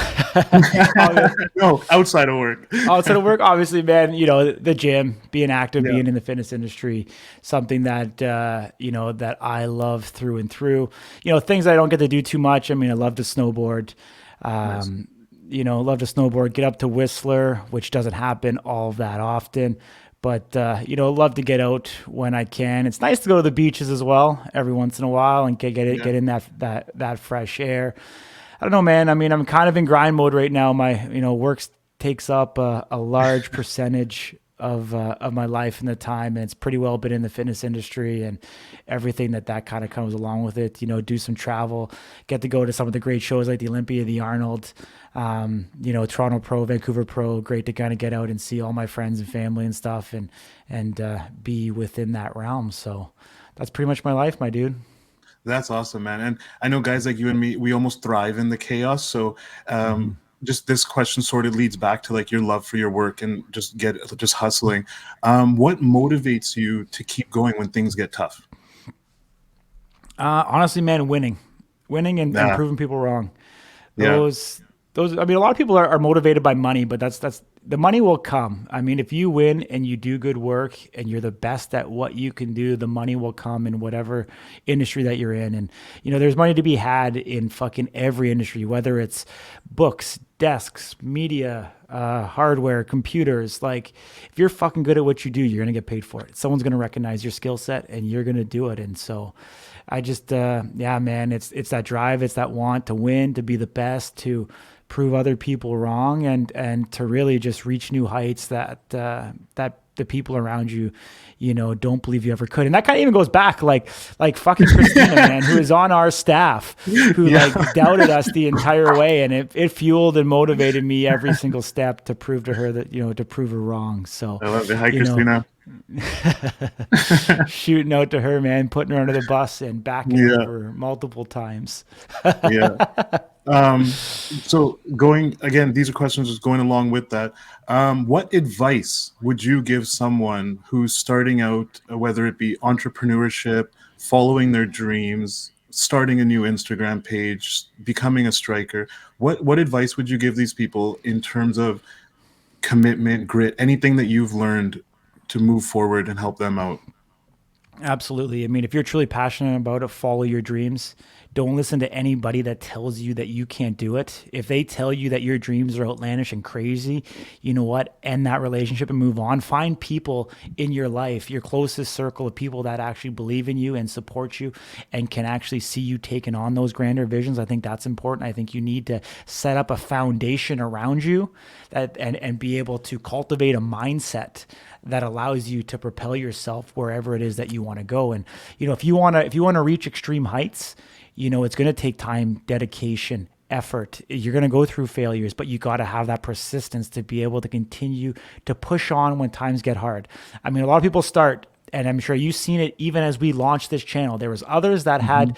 No, outside of work. Outside of work, obviously, man, the gym, being active, Yeah. being in the fitness industry, something that, that I love through and through. Things I don't get to do too much. I mean, I love to snowboard. Love to snowboard, get up to Whistler, which doesn't happen all that often. But, love to get out when I can. It's nice to go to the beaches as well every once in a while and get in that fresh air. I don't know, man. I mean, I'm kind of in grind mode right now. My, work takes up a large percentage of my life and the time, and it's pretty well been in the fitness industry and everything that kind of comes along with it. Do some travel, get to go to some of the great shows like the Olympia, the Arnold, Toronto Pro, Vancouver Pro. Great to kind of get out and see all my friends and family and stuff, and be within that realm. So that's pretty much my life, my dude. That's awesome, man. And I know guys like you and me, we almost thrive in the chaos. So just this question sort of leads back to like your love for your work and just hustling. What motivates you to keep going when things get tough? Honestly, man, winning and Yeah. proving people wrong. Yeah. Those. I mean, a lot of people are motivated by money, but that's the money will come. I mean, if you win and you do good work and you're the best at what you can do, the money will come in whatever industry that you're in. And there's money to be had in fucking every industry, whether it's books, desks, media, hardware, computers. Like, if you're fucking good at what you do, you're gonna get paid for it. Someone's gonna recognize your skill set, and you're gonna do it. And so, I just, yeah, man, it's that drive, it's that want to win, to be the best, to prove other people wrong, and to really just reach new heights that the people around you, don't believe you ever could. And that kind of even goes back like fucking Christina, man, who is on our staff, who like doubted us the entire way, and it fueled and motivated me every single step to prove to her that to prove her wrong. So I love it. Hi, Christina. Shooting out to her, man, putting her under the bus and backing Yeah, over multiple times. yeah. So going again, these are questions just going along with that. What advice would you give someone who's starting out, whether it be entrepreneurship, following their dreams, starting a new Instagram page, becoming a striker? What advice would you give these people in terms of commitment, grit, anything that you've learned to move forward and help them out? Absolutely. I mean, if you're truly passionate about it, follow your dreams. Don't listen to anybody that tells you that you can't do it. If they tell you that your dreams are outlandish and crazy, you know what? End that relationship and move on. Find people in your life, your closest circle of people that actually believe in you and support you and can actually see you taking on those grander visions. I think that's important. I think you need to set up a foundation around you and be able to cultivate a mindset that allows you to propel yourself wherever it is that you want to go. And if you want to reach extreme heights, it's going to take time, dedication, effort. You're going to go through failures, but you got to have that persistence to be able to continue to push on when times get hard. I mean, a lot of people start, and I'm sure you've seen it even as we launched this channel. There was others that Mm-hmm.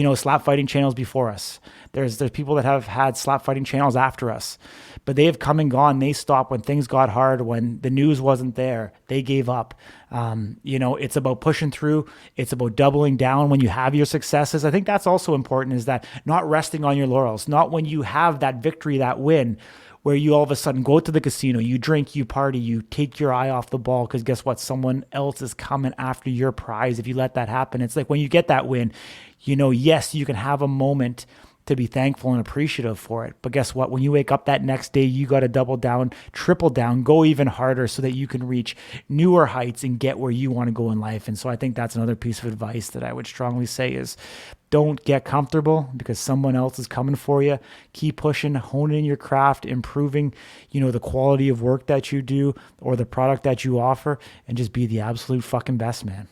had, slap fighting channels before us. There's people that have had slap fighting channels after us, but they have come and gone. They stopped when things got hard, when the news wasn't there. They gave up. It's about pushing through. It's about doubling down when you have your successes. I think that's also important, is that not resting on your laurels, not when you have that victory, that win, where you all of a sudden go to the casino, you drink, you party, you take your eye off the ball because guess what? Someone else is coming after your prize. If you let that happen, it's like when you get that win, yes, you can have a moment to be thankful and appreciative for it. But guess what? When you wake up that next day, you got to double down, triple down, go even harder so that you can reach newer heights and get where you want to go in life. And so I think that's another piece of advice that I would strongly say is don't get comfortable because someone else is coming for you. Keep pushing, honing your craft, improving, the quality of work that you do or the product that you offer, and just be the absolute fucking best, man.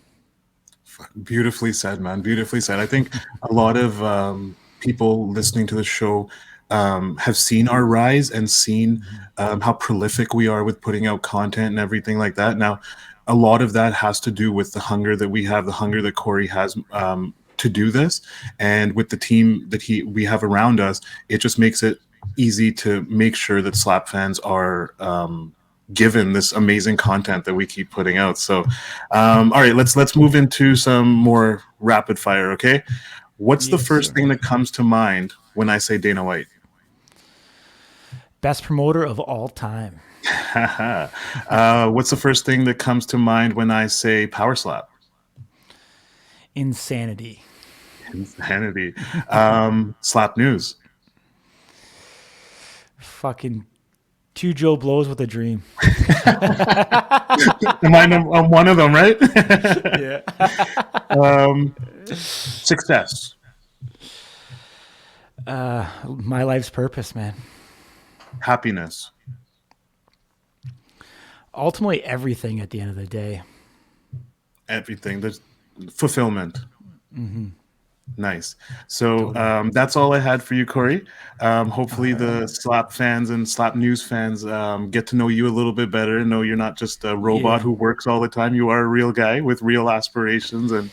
Beautifully said, man. Beautifully said. I think a lot of people listening to the show have seen our rise and seen how prolific we are with putting out content and everything like that. Now, a lot of that has to do with the hunger that we have, the hunger that Corey has to do this, and with the team that we have around us, it just makes it easy to make sure that Slap fans are given this amazing content that we keep putting out. So, all right, let's move into some more rapid fire. Okay, what's the Yes, first sir. thing that comes to mind when I say Dana White? Best promoter of all time. What's the first thing that comes to mind when I say Power Slap? Insanity. Insanity. Slap News. Fucking two Joe Blows with a dream. I'm one of them, right? Yeah. Success. My life's purpose, man. Happiness. Ultimately, everything at the end of the day. Everything. There's fulfillment. Nice. So that's all I had for you, Corey. Hopefully the Slap fans and Slap News fans get to know you a little bit better and know you're not just a robot Yeah. who works all the time. You are a real guy with real aspirations, and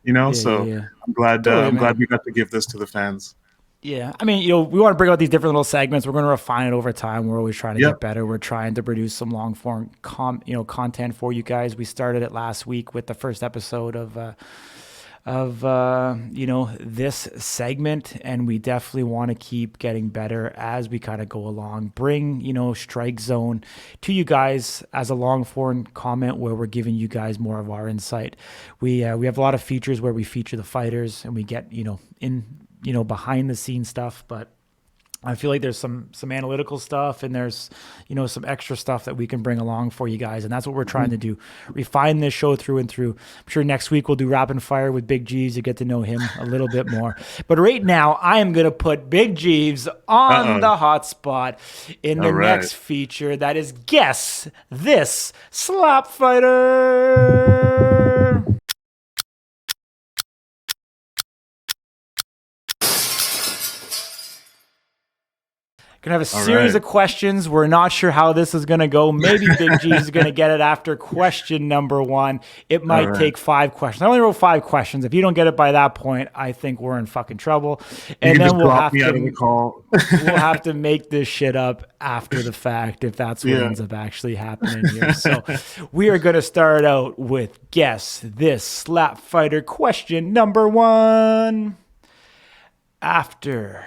Yeah, so yeah, yeah. Totally, I'm glad man. we got to give this to the fans. Yeah. I mean, we want to bring out these different little segments. We're going to refine it over time. We're always trying to Yep. get better. We're trying to produce some long form content for you guys. We started it last week with the first episode of this segment, and we definitely want to keep getting better as we kind of go along. Bring Strike Zone to you guys as a long form comment where we're giving you guys more of our insight. We have a lot of features where we feature the fighters and we get in behind the scenes stuff, but I feel like there's some analytical stuff and there's some extra stuff that we can bring along for you guys, and that's what we're trying to do. Refine this show through and through. I'm sure next week we'll do rapid fire with Big Jeeves to get to know him a little bit more. But right now, I am gonna put Big Jeeves on Uh-oh. the hot spot in All the right. next feature. That is Guess This Slap Fighter. Gonna have a series of questions. We're not sure how this is gonna go. Maybe Big G is gonna get it after question number 1. It might take 5 questions. I only wrote 5 questions. If you don't get it by that point, I think we're in fucking trouble. And then we'll have to make this shit up after the fact if that's what ends up actually happening here. So we are gonna start out with guess this slap fighter question number 1. After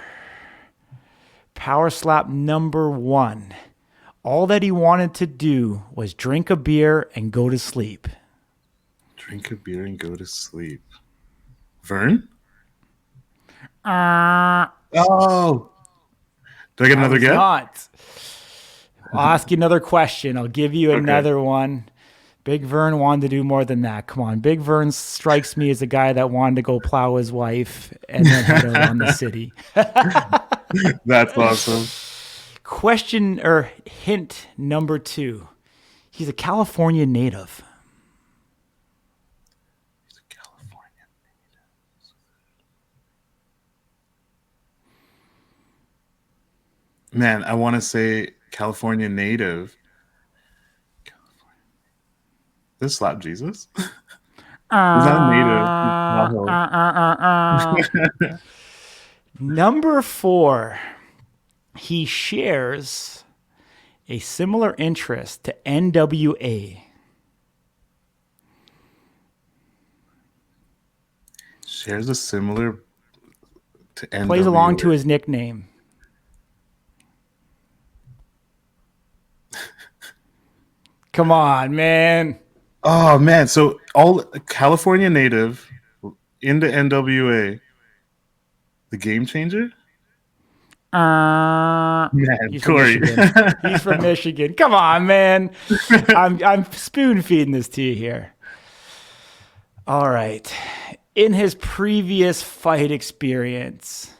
power slap number 1, all that he wanted to do was drink a beer and go to sleep. Drink a beer and go to sleep. Vern? Oh. Do I get another guess? Not. I'll ask you another question. I'll give you another one. Big Vern wanted to do more than that. Come on. Big Vern strikes me as a guy that wanted to go plow his wife and then head out on the city. That's awesome. Question or hint number 2. He's a California native. He's a California native. Man, I want to say California native. This slap Jesus? He's not native. Number 4. He shares a similar interest to NWA. Shares a similar to NWA. Plays along to his nickname. Come on, man. Oh, man. So all California native into NWA. The Game Changer? Man, He's Corey. From Michigan. He's from Michigan. Come on, man. I'm spoon feeding this to you here. All right. In his previous fight experience,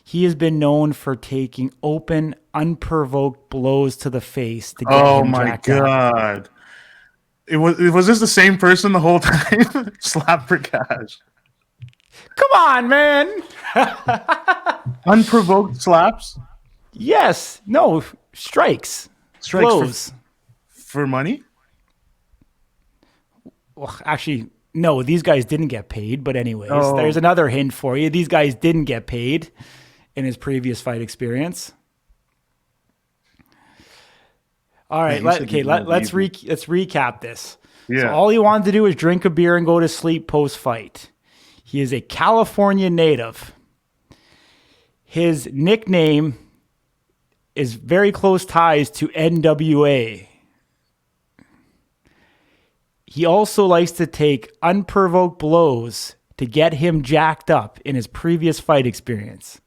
he has been known for taking open, unprovoked blows to the face to get him jacked up. God. Was this the same person the whole time? Slap for cash. Come on, man. Unprovoked slaps? Yes. No. Strikes. Blows. For money? Well, actually, no. These guys didn't get paid. But anyways, there's another hint for you. These guys didn't get paid in his previous fight experience. All right. Let's recap this. Yeah. So all he wanted to do was drink a beer and go to sleep post-fight. He is a California native. His nickname is very close ties to NWA. He also likes to take unprovoked blows to get him jacked up in his previous fight experience.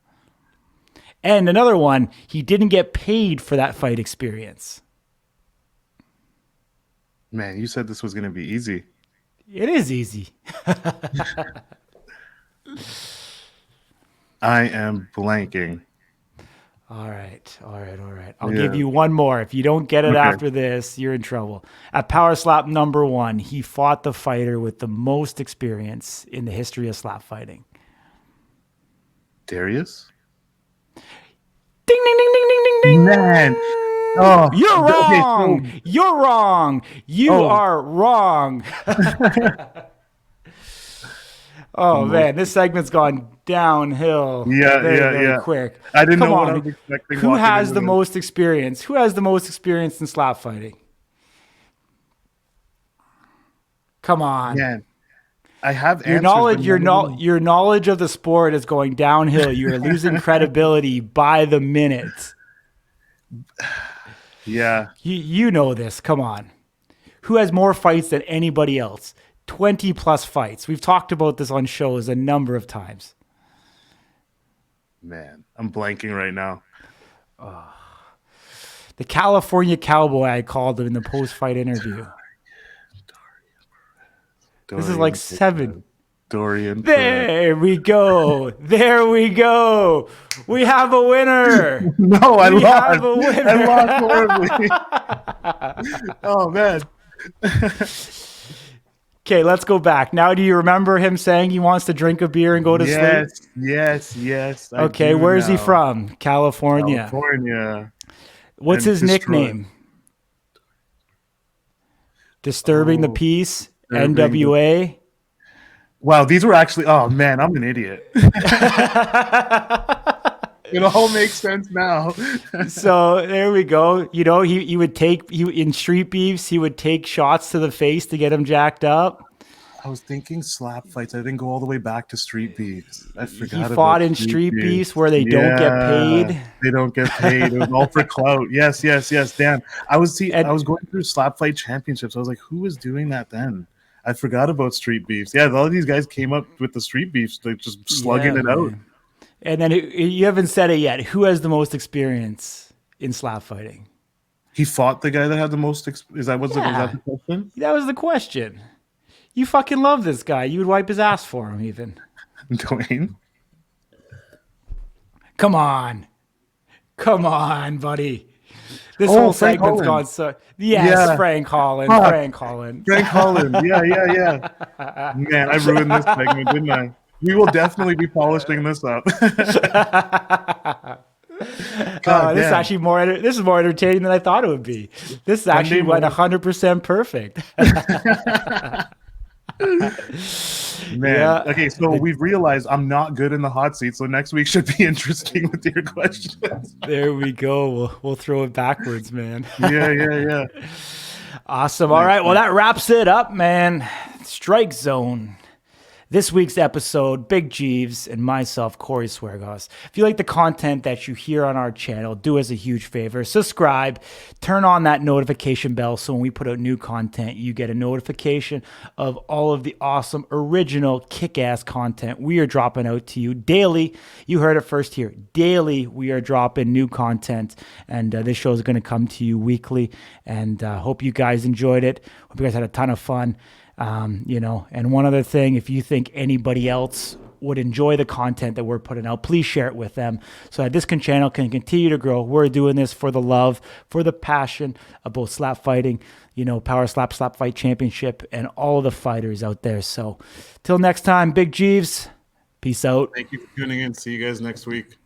And another one, he didn't get paid for that fight experience. Man, you said this was going to be easy. It is easy. I am blanking. All right. I'll give you one more. If you don't get it after this, you're in trouble. At Power Slap number 1, he fought the fighter with the most experience in the history of slap fighting. Darius? Ding, ding, ding, ding, ding, ding, ding. Man. Oh, you're wrong. Okay, so... You're wrong. You are wrong. Man, this segment's gone downhill. Very quick. I didn't know what I was expecting. Who has the most experience? Who has the most experience in slap fighting? Come on. Man, I have your answers, knowledge. Your knowledge of the sport is going downhill. You are losing credibility by the minute. Yeah. You know this. Come on. Who has more fights than anybody else? 20 plus fights. We've talked about this on shows a number of times. Man, I'm blanking right now. The California Cowboy, I called him in the post-fight interview. This is like 7. Dorian. There we go. There we go. We have a winner. No, I lost. Have a winner. I lost horribly. Oh, man. Okay, let's go back. Now, do you remember him saying he wants to drink a beer and go to sleep? Yes. I Okay, do where is he now. from? California. California. What's And his destroy. nickname? Disturbing the Oh, Peace, disturbing the- NWA. Wow, these were actually. Oh man, I'm an idiot. It all makes sense now. So there we go. You know, he would take in street beefs. He would take shots to the face to get him jacked up. I was thinking slap fights. I didn't go all the way back to street beefs. I He forgot fought about in street street beefs. beefs where they don't get paid. They don't get paid. It was all for clout. Yes. Damn. I was And going through slap fight championships. I was like, who was doing that then? I forgot about street beefs. Yeah, all of these guys came up with the street beefs, like just slugging yeah, it out. man. And then you haven't said it yet. Who has the most experience in slap fighting? He fought the guy that had the most. Was that the question? That was the question. You fucking love this guy. You would wipe his ass for him, even. Dwayne. Come on, buddy. This Oh, whole Frank segment's Holland. gone so. Yes, Yeah. Frank Holland. Fuck. Frank Holland. Frank Holland. Yeah. Man, I ruined this segment, didn't I? We will definitely be polishing this up. This is actually this is more entertaining than I thought it would be. This actually went 100% perfect. Man. Yeah. Okay, so we've realized I'm not good in the hot seat, so next week should be interesting with your questions. There we go. We'll throw it backwards, man. Yeah. Awesome. All right. Well, that wraps it up, man. Strike Zone. This week's episode, Big Jeeves and myself, Corey Swiergosz. If you like the content that you hear on our channel, do us a huge favor. Subscribe, turn on that notification bell so when we put out new content, you get a notification of all of the awesome, original, kick-ass content we are dropping out to you daily. You heard it first here. Daily, we are dropping new content, and this show is going to come to you weekly, and hope you guys enjoyed it. Hope you guys had a ton of fun. And one other thing, if you think anybody else would enjoy the content that we're putting out, please share it with them so that this channel can continue to grow. We're doing this for the love, for the passion of both slap fighting, Power Slap Fight Championship, and all of the fighters out there. So till next time, Big Jeeves, peace out. Thank you for tuning in. See you guys next week.